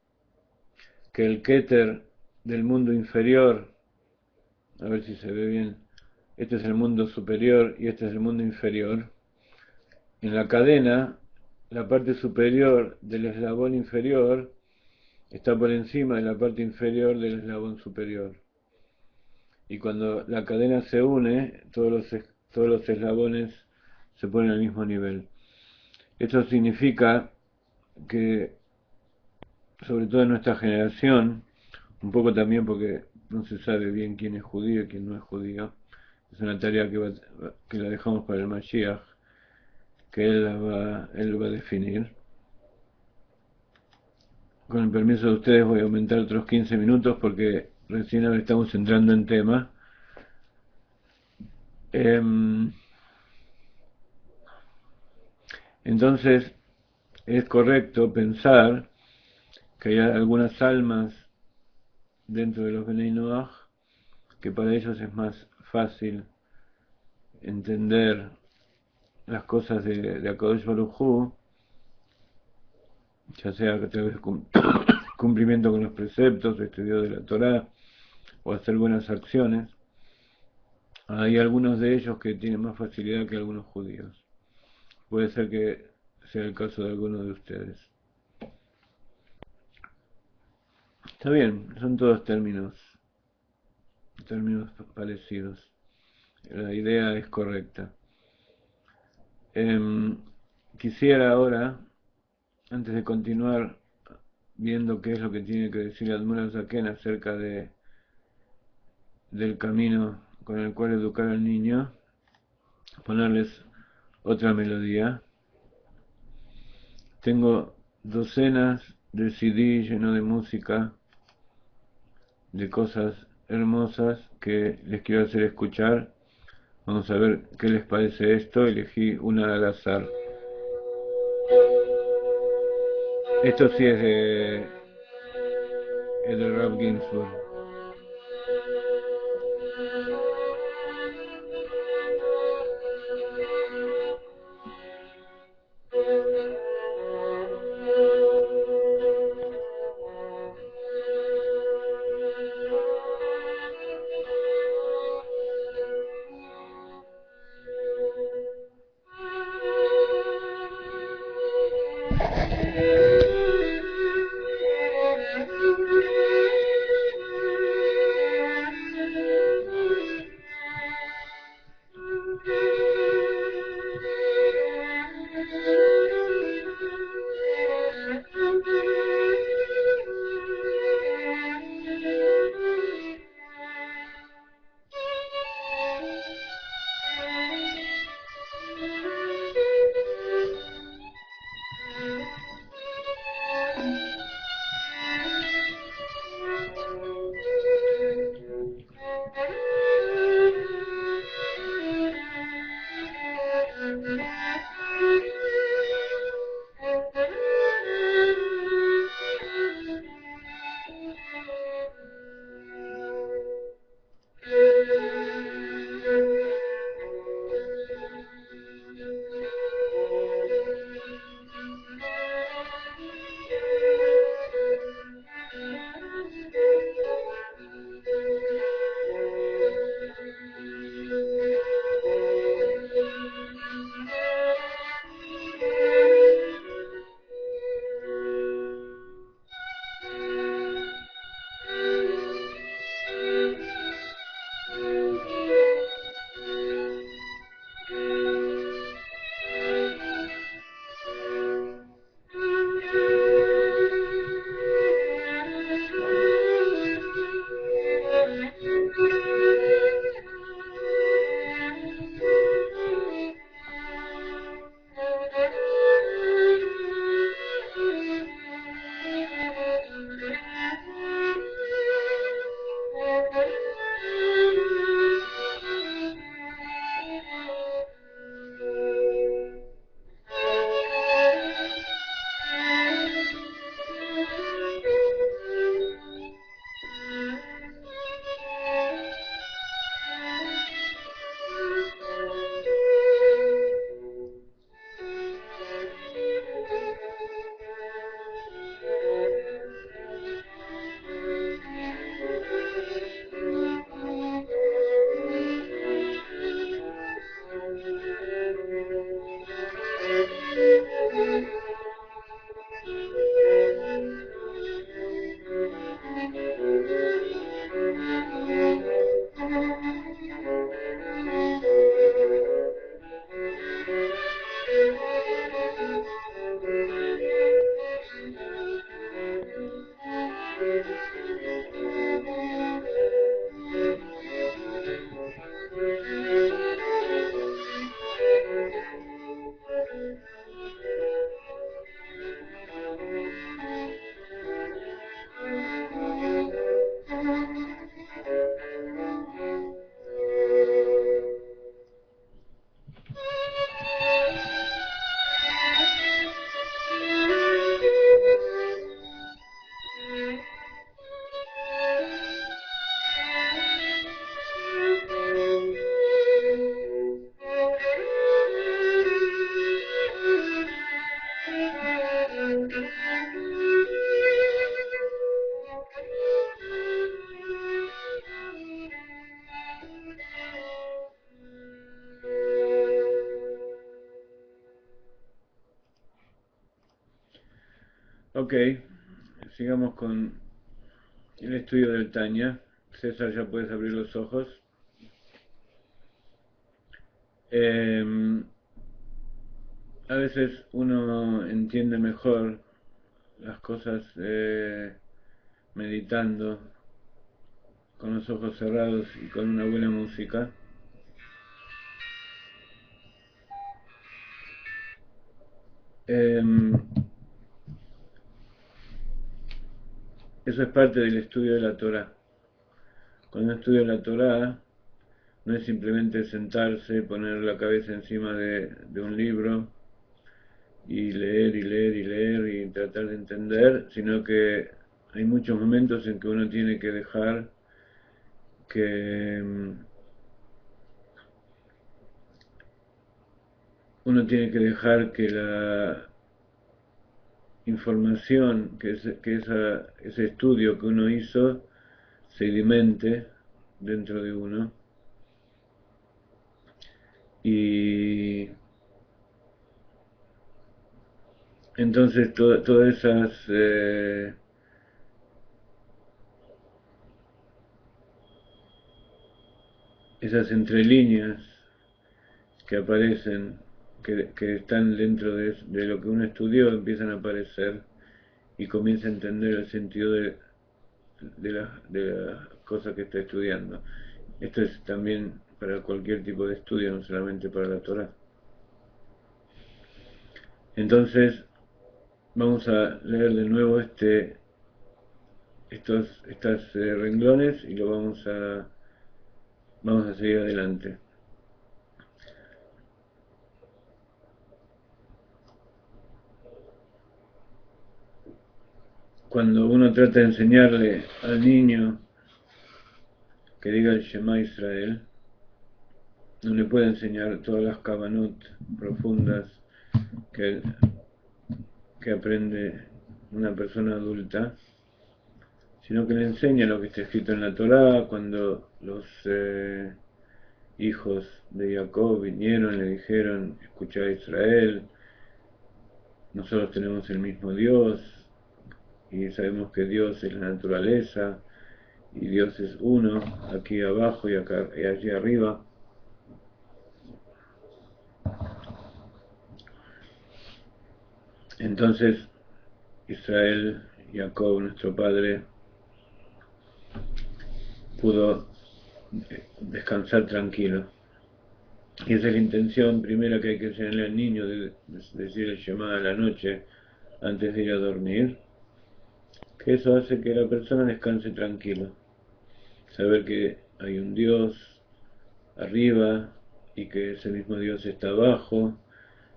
que el Keter del mundo inferior, a ver si se ve bien, este es el mundo superior y este es el mundo inferior. En la cadena, la parte superior del eslabón inferior está por encima de la parte inferior del eslabón superior. Y cuando la cadena se une, todos los eslabones se ponen al mismo nivel. Esto significa que, sobre todo en nuestra generación, un poco también porque no se sabe bien quién es judío y quién no es judío, es una tarea que la dejamos para el Mashiach, que él lo va a definir. Con el permiso de ustedes voy a aumentar otros 15 minutos porque recién ahora estamos entrando en tema. Entonces, es correcto pensar que hay algunas almas dentro de los Bnei Noach que para ellos es más fácil entender las cosas de Akadosh Baruj Hu, ya sea a través de cumplimiento con los preceptos, estudio de la Torá o hacer buenas acciones. Hay algunos de ellos que tienen más facilidad que algunos judíos. Puede ser que sea el caso de algunos de ustedes. Está bien, son todos términos parecidos. La idea es correcta. Quisiera ahora, antes de continuar, viendo qué es lo que tiene que decir Admura Zaken acerca del camino con el cual educar al niño, ponerles otra melodía. Tengo docenas de CD lleno de música, de cosas hermosas que les quiero hacer escuchar. Vamos a ver qué les parece esto. Elegí una al azar. Esto sí es de Ralph Ginsburg. Ok, sigamos con el estudio del Tanya. César, ya puedes abrir los ojos. A veces uno entiende mejor las cosas meditando, con los ojos cerrados y con una buena música. Eso es parte del estudio de la Torá. Cuando uno estudia la Torá, no es simplemente sentarse, poner la cabeza encima de un libro y leer y leer y leer y tratar de entender, sino que hay muchos momentos en que uno tiene que dejar que la información, ese estudio que uno hizo, sedimente dentro de uno. Y entonces todas esas entrelíneas que aparecen, que están dentro de lo que uno estudió, empiezan a aparecer y comienza a entender el sentido de la cosa que está estudiando. Esto es también para cualquier tipo de estudio, no solamente para la Torah. Entonces, vamos a leer de nuevo estas renglones y vamos a seguir adelante. Cuando uno trata de enseñarle al niño que diga el Shema Israel, no le puede enseñar todas las kavanot profundas que aprende una persona adulta, sino que le enseña lo que está escrito en la Torá. Cuando los hijos de Jacob vinieron, le dijeron: escucha, Israel, nosotros tenemos el mismo Dios y sabemos que Dios es la naturaleza y Dios es uno, aquí abajo y acá y allí arriba. Entonces Israel, Jacob, nuestro padre, pudo descansar tranquilo. Y esa es la intención primera que hay que enseñarle al niño, de decir el Shema a la noche antes de ir a dormir, que eso hace que la persona descanse tranquilo. Saber que hay un Dios arriba y que ese mismo Dios está abajo,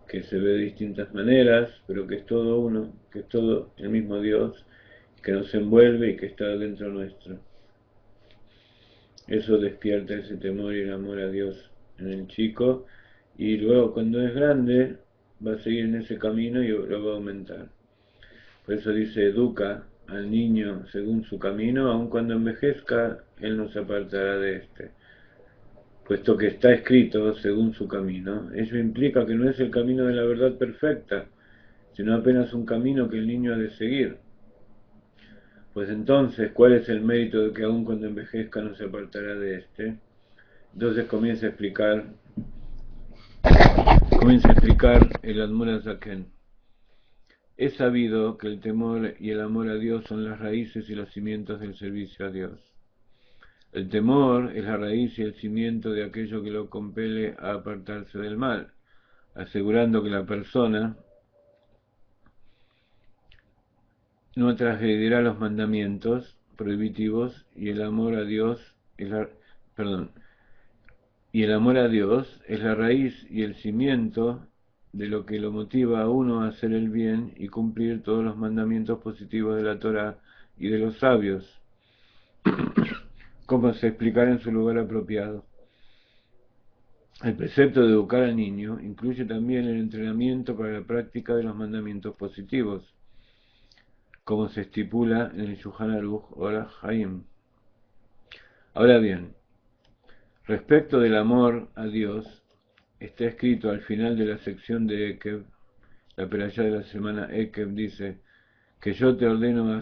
que se ve de distintas maneras, pero que es todo uno, que es todo el mismo Dios, que nos envuelve y que está dentro nuestro. Eso despierta ese temor y el amor a Dios en el chico, y luego cuando es grande va a seguir en ese camino y lo va a aumentar. Por eso dice: educa al niño según su camino, aun cuando envejezca, él no se apartará de este, puesto que está escrito según su camino. Ello implica que no es el camino de la verdad perfecta, sino apenas un camino que el niño ha de seguir. Pues entonces, ¿cuál es el mérito de que aun cuando envejezca no se apartará de este? Entonces comienza a explicar el Admor HaZaken. Es sabido que el temor y el amor a Dios son las raíces y los cimientos del servicio a Dios. El temor es la raíz y el cimiento de aquello que lo compele a apartarse del mal, asegurando que la persona no transgredirá los mandamientos prohibitivos, y el amor a Dios es la raíz y el cimiento de lo que lo motiva a uno a hacer el bien y cumplir todos los mandamientos positivos de la Torá y de los sabios, como se explicará en su lugar apropiado. El precepto de educar al niño incluye también el entrenamiento para la práctica de los mandamientos positivos, como se estipula en el Shulchan Aruch Orach Chaim. Ahora bien, respecto del amor a Dios, está escrito al final de la sección de Ekev, la perashá de la semana Ekev dice: que yo te ordeno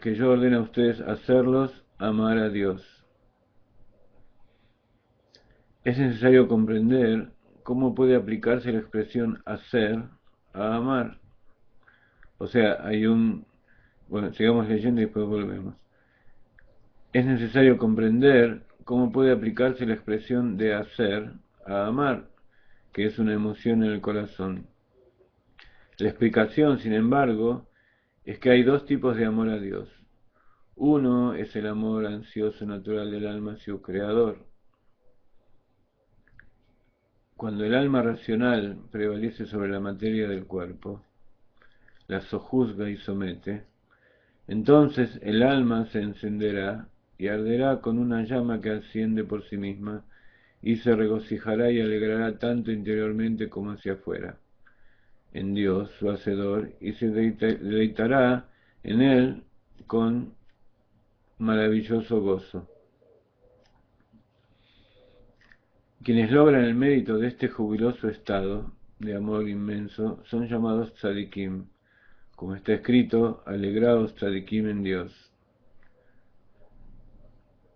que yo ordeno a ustedes hacerlos amar a Dios. Es necesario comprender cómo puede aplicarse la expresión hacer a amar. O sea, bueno, sigamos leyendo y después volvemos. Es necesario comprender cómo puede aplicarse la expresión de hacer a amar, que es una emoción en el corazón. La explicación, sin embargo, es que hay dos tipos de amor a Dios. Uno es el amor ansioso natural del alma hacia su creador. Cuando el alma racional prevalece sobre la materia del cuerpo, la sojuzga y somete, entonces el alma se encenderá y arderá con una llama que asciende por sí misma y se regocijará y alegrará tanto interiormente como hacia afuera, en Dios, su Hacedor, y se deleitará en Él con maravilloso gozo. Quienes logran el mérito de este jubiloso estado de amor inmenso son llamados tzadikim, como está escrito, alegraos tzadikim en Dios.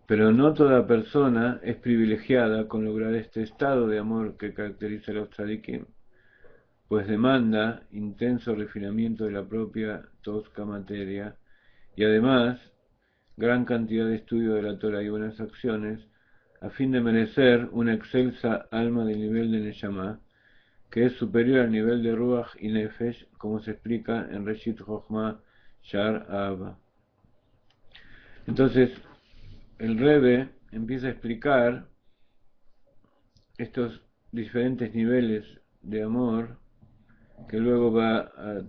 Pero no toda persona es privilegiada con lograr este estado de amor que caracteriza a los tzadikim, pues demanda intenso refinamiento de la propia tosca materia y además gran cantidad de estudio de la Torah y buenas acciones a fin de merecer una excelsa alma del nivel de Neshama, que es superior al nivel de Ruach y Nefesh, como se explica en Reshit Chochmah Shar Abba. Entonces, el Rebbe empieza a explicar estos diferentes niveles de amor, que luego va a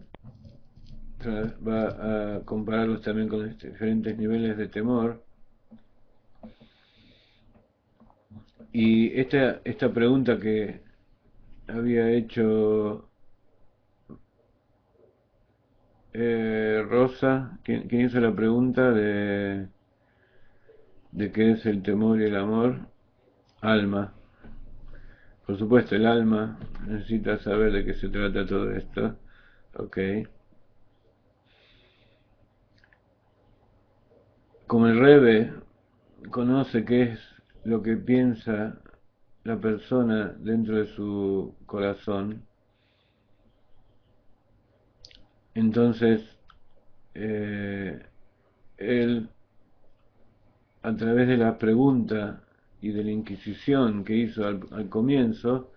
compararlos también con los diferentes niveles de temor. Y esta pregunta que había hecho Rosa, quien hizo la pregunta de qué es el temor y el amor, alma. Por supuesto, el alma necesita saber de qué se trata todo esto. Ok. Como el Rebbe conoce qué es lo que piensa la persona dentro de su corazón, entonces él, a través de la pregunta y de la inquisición que hizo al comienzo,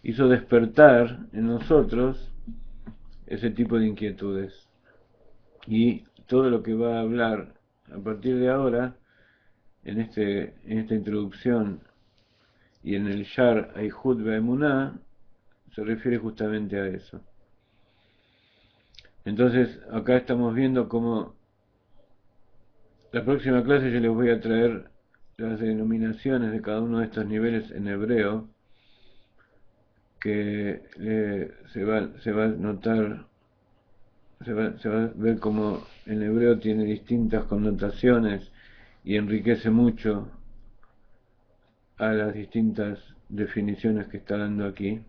hizo despertar en nosotros ese tipo de inquietudes. Y todo lo que va a hablar a partir de ahora, en esta introducción y en el Shar Eihud Be'emuná, se refiere justamente a eso. Entonces, acá estamos viendo cómo la próxima clase yo les voy a traer las denominaciones de cada uno de estos niveles en hebreo, que se va a notar, se va a ver cómo en hebreo tiene distintas connotaciones y enriquece mucho a las distintas definiciones que está dando aquí.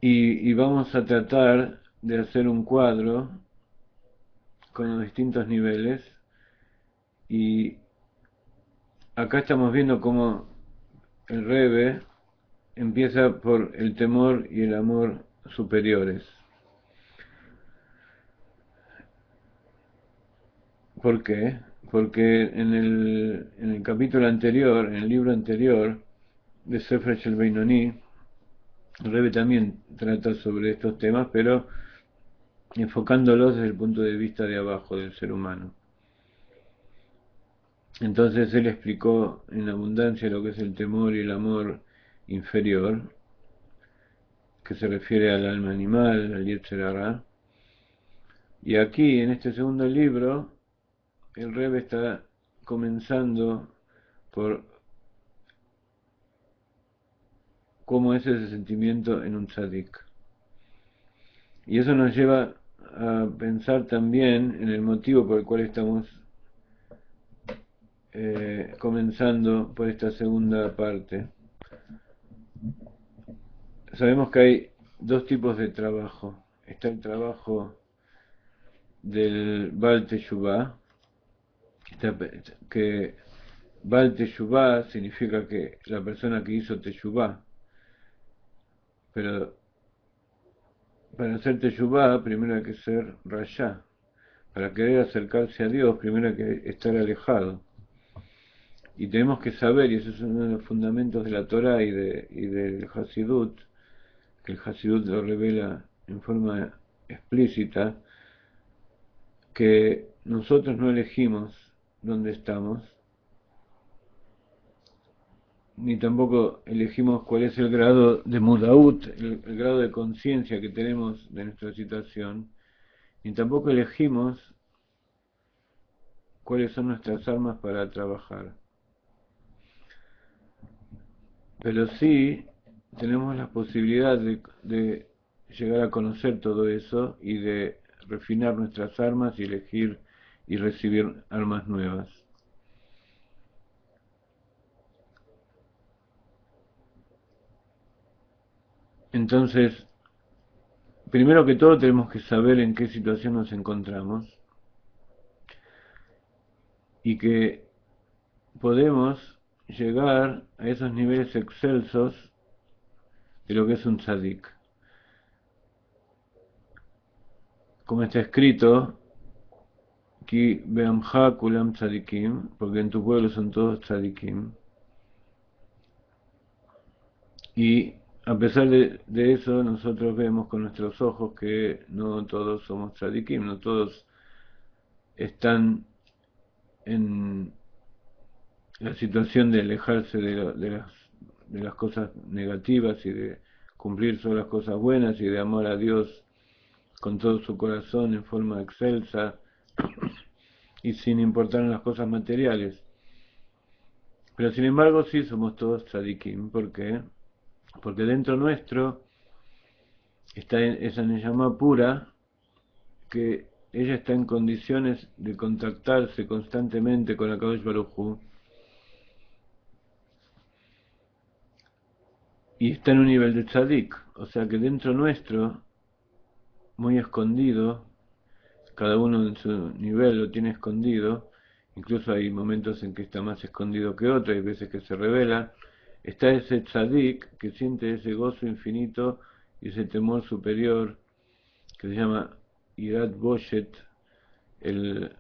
Y vamos a tratar de hacer un cuadro con los distintos niveles, y acá estamos viendo cómo el Rebbe empieza por el temor y el amor superiores. ¿Por qué? Porque en el capítulo anterior, en el libro anterior de Sefer Shel Beinoni, el Rebbe también trata sobre estos temas, pero enfocándolos desde el punto de vista de abajo del ser humano. Entonces él explicó en abundancia lo que es el temor y el amor inferior, que se refiere al alma animal, al Yetzer Hara. Y aquí, en este segundo libro, el Rebbe está comenzando por cómo es ese sentimiento en un tzadik. Y eso nos lleva a pensar también en el motivo por el cual estamos comenzando por esta segunda parte. Sabemos que hay dos tipos de trabajo. Está el trabajo del Baal Teshuvah, que Bal Teshuvah significa que la persona que hizo Teshuvah, pero para hacer Teshuvah primero hay que ser Rasha. Para querer acercarse a Dios primero hay que estar alejado. Y tenemos que saber, y eso es uno de los fundamentos de la Torah y del Hasidut, que el Hasidut lo revela en forma explícita, que nosotros no elegimos dónde estamos, ni tampoco elegimos cuál es el grado de mudaut, el grado de conciencia que tenemos de nuestra situación, ni tampoco elegimos cuáles son nuestras armas para trabajar. Pero sí tenemos la posibilidad de llegar a conocer todo eso y de refinar nuestras armas y elegir y recibir armas nuevas. Entonces, primero que todo tenemos que saber en qué situación nos encontramos y que podemos llegar a esos niveles excelsos de lo que es un tzadik. Como está escrito, Ki beamcha kulam tzadikim, porque en tu pueblo son todos tzadikim. Y a pesar de eso, nosotros vemos con nuestros ojos que no todos somos tzadikim, no todos están en la situación de alejarse de las cosas negativas y de cumplir solo las cosas buenas y de amar a Dios con todo su corazón en forma excelsa y sin importar en las cosas materiales. Pero sin embargo sí somos todos tzadikim. ¿Por qué? Porque dentro nuestro está esa neyama pura, que ella está en condiciones de contactarse constantemente con Akadosh Baruj Hu, y está en un nivel de tzadik, o sea que dentro nuestro, muy escondido, cada uno en su nivel lo tiene escondido, incluso hay momentos en que está más escondido que otro, hay veces que se revela, está ese tzadik que siente ese gozo infinito y ese temor superior que se llama Irat Boshet, el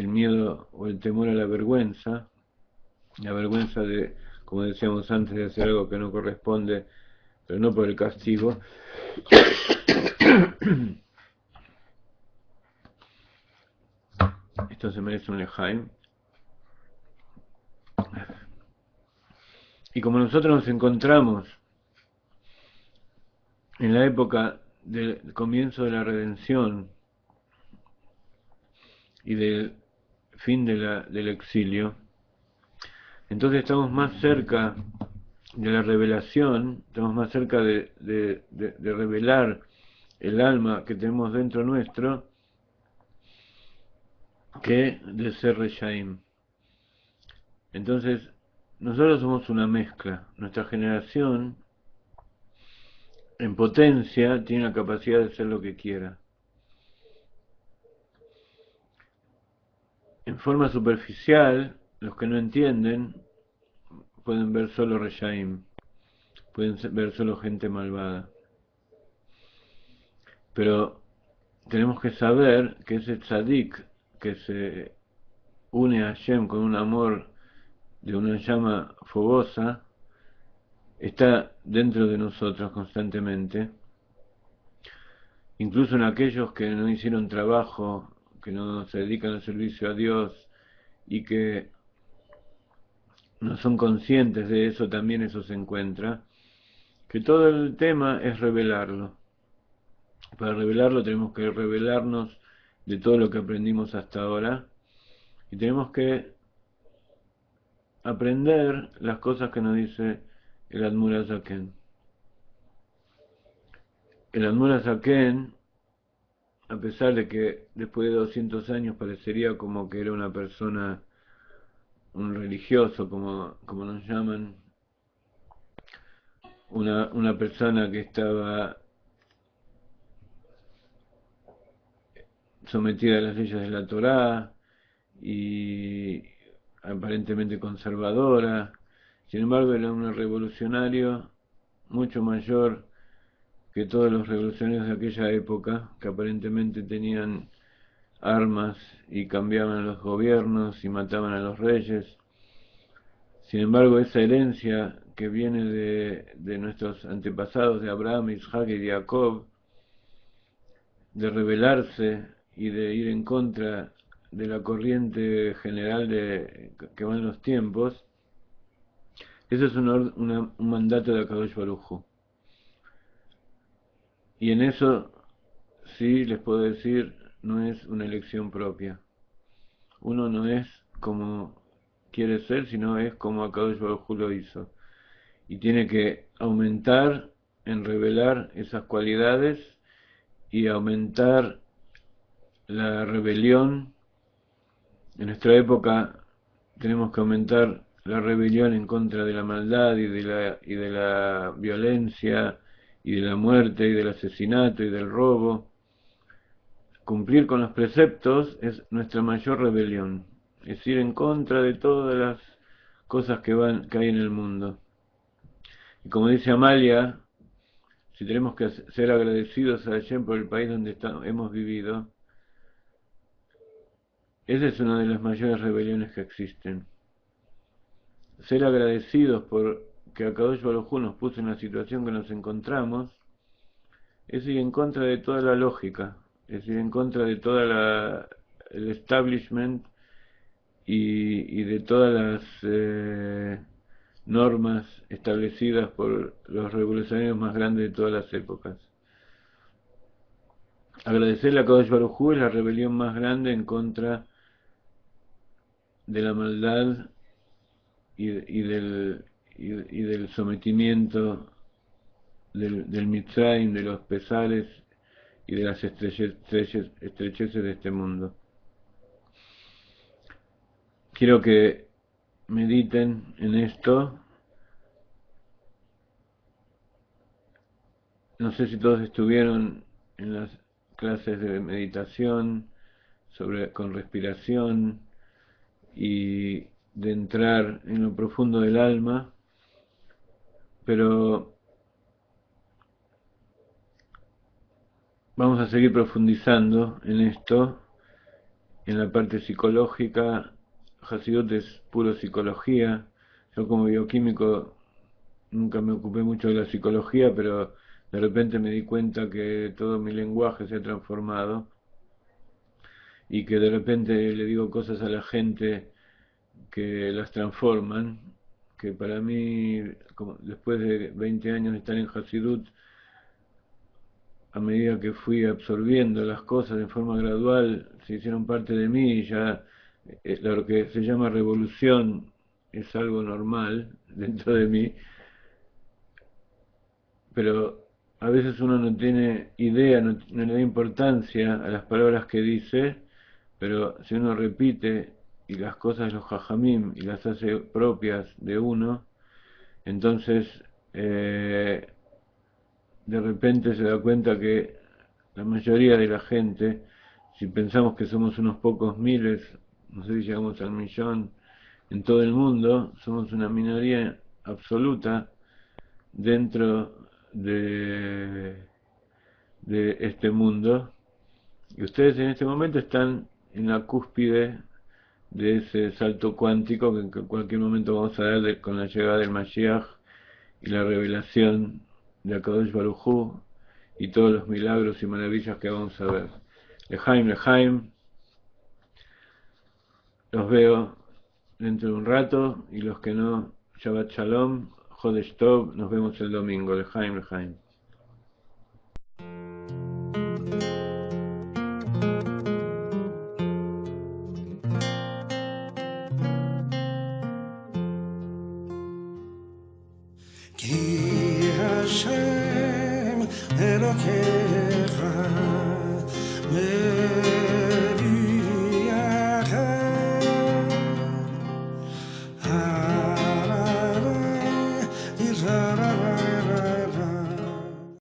miedo o el temor a la vergüenza de, como decíamos antes, de hacer algo que no corresponde, pero no por el castigo. Esto se merece un lejaim. Y como nosotros nos encontramos en la época del comienzo de la redención y del fin del exilio, entonces estamos más cerca de la revelación, estamos más cerca de revelar el alma que tenemos dentro nuestro que de ser Reshaim. Entonces, nosotros somos una mezcla. Nuestra generación, en potencia, tiene la capacidad de ser lo que quiera. En forma superficial, los que no entienden pueden ver solo Reshaim, pueden ver solo gente malvada. Pero tenemos que saber que ese tzadik que se une a Hashem con un amor de una llama fogosa está dentro de nosotros constantemente, incluso en aquellos que no hicieron trabajo, que no se dedican al servicio a Dios y que no son conscientes de eso, también eso se encuentra, que todo el tema es revelarlo. Para revelarlo tenemos que revelarnos de todo lo que aprendimos hasta ahora y tenemos que aprender las cosas que nos dice el Admur HaZaken. El Admur HaZaken, a pesar de que después de 200 años parecería como que era una persona, un religioso, como nos llaman, una persona que estaba sometida a las leyes de la Torá y aparentemente conservadora. Sin embargo, era un revolucionario mucho mayor que todos los revolucionarios de aquella época, que aparentemente tenían armas y cambiaban los gobiernos y mataban a los reyes. Sin embargo, esa herencia que viene de nuestros antepasados, de Abraham, Isaac y Jacob, de rebelarse y de ir en contra de la corriente general que van los tiempos, eso es un mandato de Akadosh Baruj Hu. Y en eso, sí les puedo decir, no es una elección propia. Uno no es como quiere ser, sino es como Akadosh Baruj Hu lo hizo. Y tiene que aumentar en revelar esas cualidades y aumentar la rebelión. En nuestra época tenemos que aumentar la rebelión en contra de la maldad y de la violencia y de la muerte y del asesinato y del robo. Cumplir con los preceptos es nuestra mayor rebelión, es ir en contra de todas las cosas que hay en el mundo. Y como dice Amalia, si tenemos que ser agradecidos a Hashem por el país donde hemos vivido, esa es una de las mayores rebeliones que existen. Ser agradecidos por que Akadosh Baruj Hu nos puso en la situación que nos encontramos, es ir en contra de toda la lógica, es ir en contra de todo el establishment y de todas las normas establecidas por los revolucionarios más grandes de todas las épocas. Agradecerle a Akadosh Baruj Hu es la rebelión más grande en contra de la maldad y del sometimiento del Mitzrayim, de los pesares y de las estrecheces de este mundo. Quiero que mediten en esto. No sé si todos estuvieron en las clases de meditación con respiración y de entrar en lo profundo del alma, pero vamos a seguir profundizando en esto, en la parte psicológica. Hasidut es puro psicología. Yo como bioquímico nunca me ocupé mucho de la psicología, pero de repente me di cuenta que todo mi lenguaje se ha transformado y que de repente le digo cosas a la gente que las transforman, que para mí, después de 20 años de estar en Hasidut, a medida que fui absorbiendo las cosas de forma gradual, se hicieron parte de mí y ya lo que se llama revolución es algo normal dentro de mí, pero a veces uno no tiene idea, no le da importancia a las palabras que dice, pero si uno repite y las cosas de los jajamim y las hace propias de uno, entonces de repente se da cuenta que la mayoría de la gente, si pensamos que somos unos pocos miles, no sé si llegamos al millón en todo el mundo, somos una minoría absoluta dentro de este mundo, y ustedes en este momento están en la cúspide de ese salto cuántico que en cualquier momento vamos a dar con la llegada del Mashiach y la revelación de Akadosh Baruj Hu y todos los milagros y maravillas que vamos a ver. Lejaim, los veo dentro de un rato, y los que no, Shabbat Shalom, Jodesh Tov, nos vemos el domingo. Lejaim. Ki Hashem Elokecha